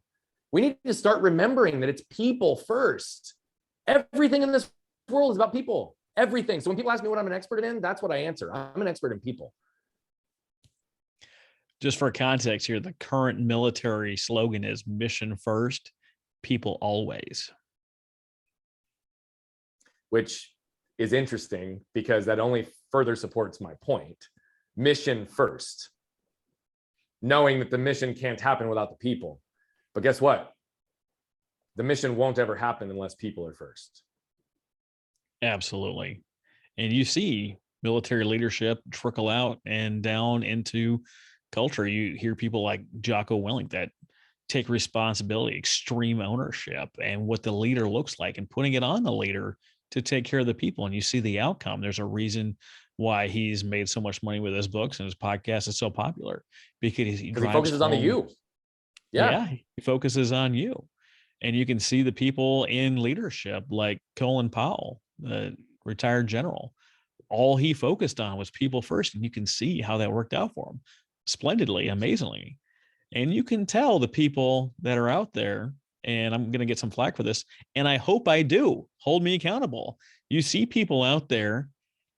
We need to start remembering that it's people first. Everything in this world is about people. Everything. So when people ask me what I'm an expert in, that's what I answer. I'm an expert in people. Just for context here, the current military slogan is mission first, people always. Which is interesting because that only further supports my point. Mission first. Knowing that the mission can't happen without the people. But guess what? The mission won't ever happen unless people are first. Absolutely. And you see military leadership trickle out and down into culture. You hear people like Jocko Willink that take responsibility, extreme ownership, and what the leader looks like and putting it on the leader to take care of the people. And you see the outcome. There's a reason why he's made so much money with his books and his podcast is so popular, because he focuses on the you. Yeah, he focuses on you. And you can see the people in leadership like Colin Powell, the retired general. All he focused on was people first. And you can see how that worked out for him splendidly, amazingly. And you can tell the people that are out there, and I'm going to get some flack for this, and I hope I do, hold me accountable. You see people out there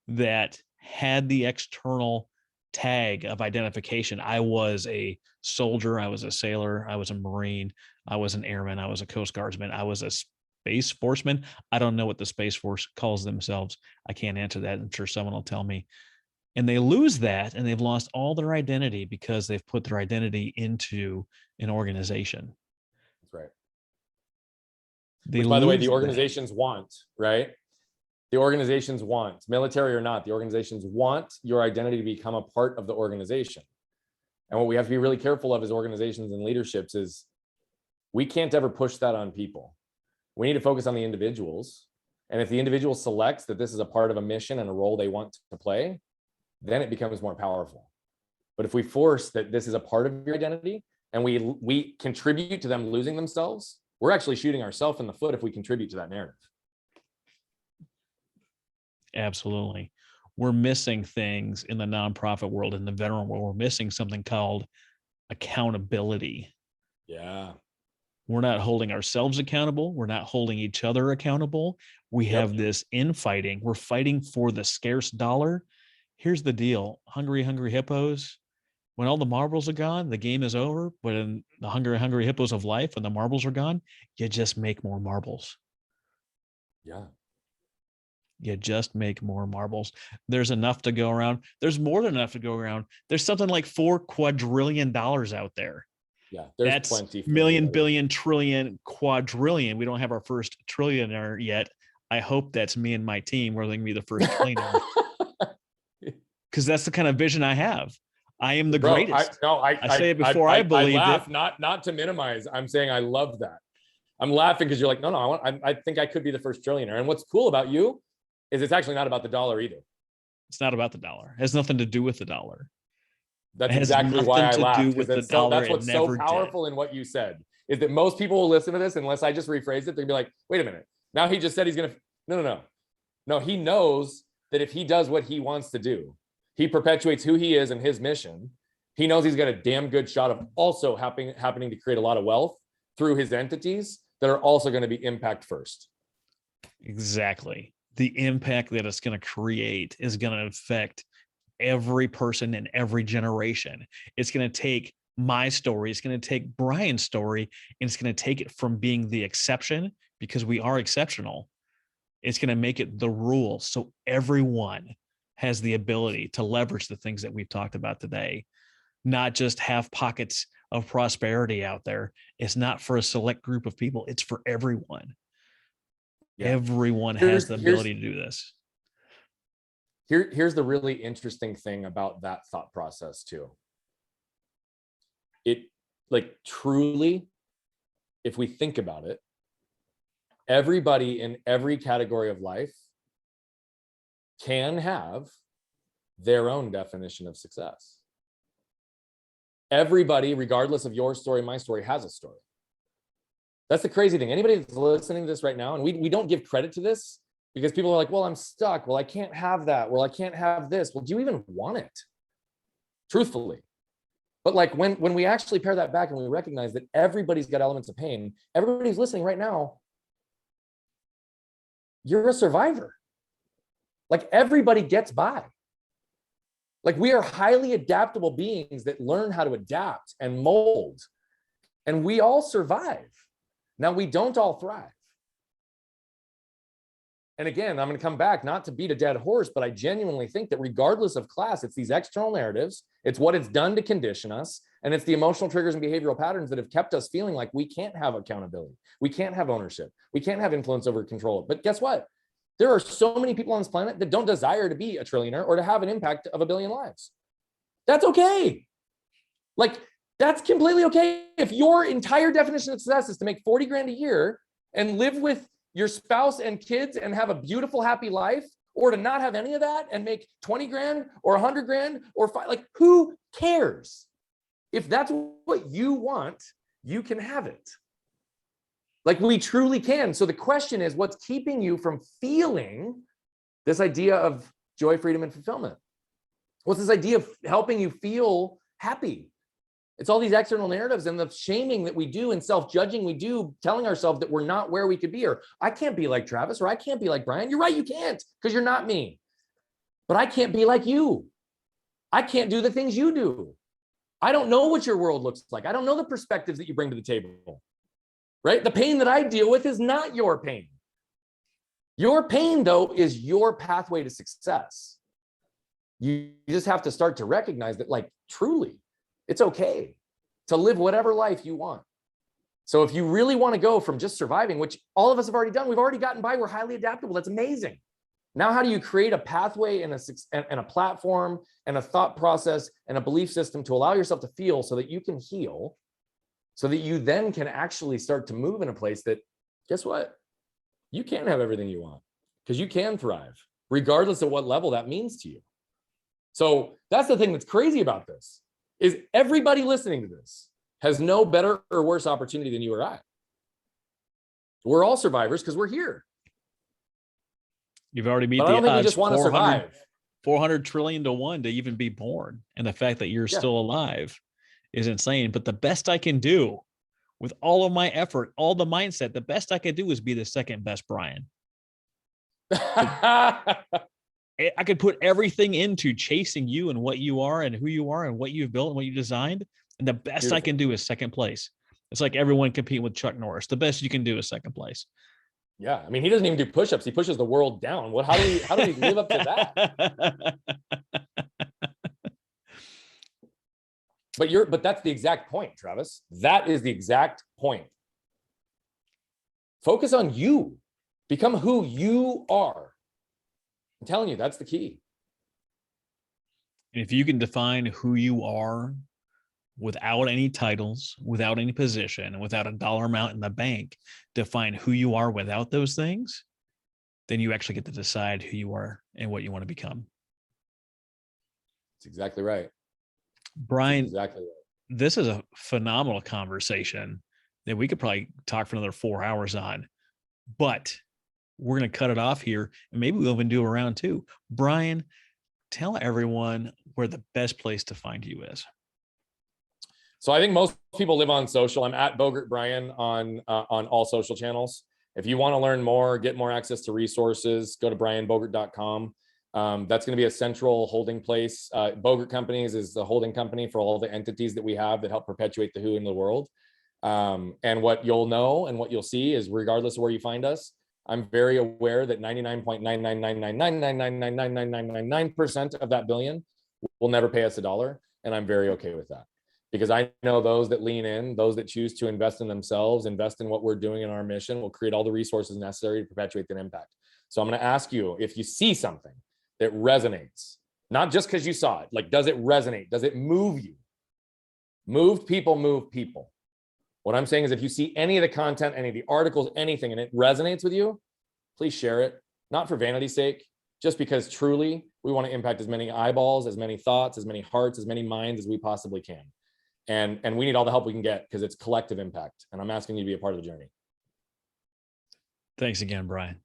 that had the external tag of identification. I was a soldier, I was a sailor, I was a Marine, I was an airman, I was a Coast Guardsman, I was a Space Forceman. I don't know what the Space Force calls themselves. I can't answer that. I'm sure someone will tell me. And they lose that, and they've lost all their identity because they've put their identity into an organization. That's right. Which, by the way, the organizations want, right? The organizations want, military or not, the organizations want your identity to become a part of the organization. And what we have to be really careful of as organizations and leaderships is we can't ever push that on people. We need to focus on the individuals. And if the individual selects that this is a part of a mission and a role they want to play, then it becomes more powerful. But if we force that this is a part of your identity and we contribute to them losing themselves, we're actually shooting ourselves in the foot if we contribute to that narrative. Absolutely. We're missing things in the nonprofit world, in the veteran world. We're missing something called accountability. Yeah. We're not holding ourselves accountable. We're not holding each other accountable. We have this infighting. We're fighting for the scarce dollar. Here's the deal. Hungry Hippos, when all the marbles are gone, the game is over. But in the Hungry Hippos of life, when the marbles are gone, you just make more marbles. Yeah. You just make more marbles. There's enough to go around. There's more than enough to go around. There's something like $4 quadrillion out there. Yeah, there's That's plenty. Million, billion, trillion, quadrillion. We don't have our first trillionaire yet. I hope that's me and my team. We're going to be the first trillionaire. Because that's the kind of vision I have. I am the greatest. I say it before I believe laugh, it. Not to minimize. I'm saying I love that. I'm laughing because you're like, no, I think I could be the first trillionaire. And what's cool about you is it's actually not about the dollar either. It's not about the dollar. It has nothing to do with the dollar. That's exactly why I laughed. That's what's so powerful in what you said, is that most people will listen to this unless I just rephrase it. They'll be like, wait a minute. Now he just said he's going to, no. He knows that if he does what he wants to do, he perpetuates who he is and his mission. He knows he's got a damn good shot of also happening to create a lot of wealth through his entities that are also going to be impact first. Exactly. The impact that it's going to create is going to affect every person in every generation. It's going to take my story. It's going to take Brian's story, and it's going to take it from being the exception, because we are exceptional. It's going to make it the rule. So everyone has the ability to leverage the things that we've talked about today, not just have pockets of prosperity out there. It's not for a select group of people. It's for everyone. Yeah. Everyone has the ability to do this. Here's the really interesting thing about that thought process too. It, like, truly, if we think about it, everybody in every category of life can have their own definition of success. Everybody, regardless of your story, my story, has a story. That's the crazy thing. Anybody that's listening to this right now, and we don't give credit to this because people are like, well, I'm stuck. Well, I can't have that. Well, I can't have this. Well, do you even want it? Truthfully, But like when we actually pare that back and we recognize that everybody's got elements of pain, everybody's listening right now, you're a survivor. Like everybody gets by. Like we are highly adaptable beings that learn how to adapt and mold. And we all survive. Now, we don't all thrive. And again, I'm going to come back, not to beat a dead horse, but I genuinely think that regardless of class, it's these external narratives, it's what it's done to condition us, and it's the emotional triggers and behavioral patterns that have kept us feeling like we can't have accountability, we can't have ownership, we can't have influence over control. But guess what? There are so many people on this planet that don't desire to be a trillionaire or to have an impact of 1 billion lives. That's okay. Like, that's completely okay. If your entire definition of success is to make 40 grand a year and live with your spouse and kids and have a beautiful, happy life, or to not have any of that and make 20 grand or 100 grand or like, who cares? If that's what you want, you can have it. Like, we truly can. So the question is, what's keeping you from feeling this idea of joy, freedom, and fulfillment? What's this idea of helping you feel happy? It's all these external narratives and the shaming that we do and self-judging we do, telling ourselves that we're not where we could be, or I can't be like Travis, or I can't be like Brian. You're right, you can't, because you're not me. But I can't be like you. I can't do the things you do. I don't know what your world looks like. I don't know the perspectives that you bring to the table, right? The pain that I deal with is not your pain. Your pain, though, is your pathway to success. You just have to start to recognize that, like, truly, it's okay to live whatever life you want. So if you really want to go from just surviving, which all of us have already done, we've already gotten by, we're highly adaptable. That's amazing. Now, how do you create a pathway and a platform and a thought process and a belief system to allow yourself to feel so that you can heal, so that you then can actually start to move in a place that, guess what? You can have everything you want, because you can thrive, regardless of what level that means to you. So that's the thing that's crazy about this, is everybody listening to this has no better or worse opportunity than you or I. We're all survivors because we're here. You've already beat but the I don't think we odds, just want to survive. 400 trillion to 1 to even be born. And the fact that you're still alive is insane. But the best I can do with all of my effort, all the mindset, the best I could do is be the second best Brian. I could put everything into chasing you and what you are and who you are and what you've built and what you designed. And the best Beautiful. I can do is second place. It's like everyone competing with Chuck Norris. The best you can do is second place. Yeah. I mean, he doesn't even do push-ups. He pushes the world down. How do we live up to that? But that's the exact point, Travis. That is the exact point. Focus on you. Become who you are. I'm telling you, that's the key. If you can define who you are without any titles, without any position, without a dollar amount in the bank, define who you are without those things, then you actually get to decide who you are and what you want to become. That's exactly right. Brian, that's exactly right. This is a phenomenal conversation that we could probably talk for another 4 hours on, but we're going to cut it off here, and maybe we'll even do a round 2. Brian, tell everyone where the best place to find you is. So I think most people live on social. I'm at Bogert Brian on all social channels. If you want to learn more, get more access to resources, go to brianbogert.com. That's going to be a central holding place. Bogert Companies is the holding company for all the entities that we have that help perpetuate the who in the world. And what you'll know and what you'll see is, regardless of where you find us, I'm very aware that 99.99999999999% of that billion will never pay us $1. And I'm very okay with that, because I know those that lean in, those that choose to invest in themselves, invest in what we're doing in our mission, will create all the resources necessary to perpetuate that impact. So I'm going to ask you, if you see something that resonates, not just because you saw it, like, does it resonate? Does it move you? Moved people move people. What I'm saying is, if you see any of the content, any of the articles, anything, and it resonates with you, please share it, not for vanity's sake, just because truly we want to impact as many eyeballs, as many thoughts, as many hearts, as many minds as we possibly can. And we need all the help we can get, because it's collective impact. And I'm asking you to be a part of the journey. Thanks again, Brian.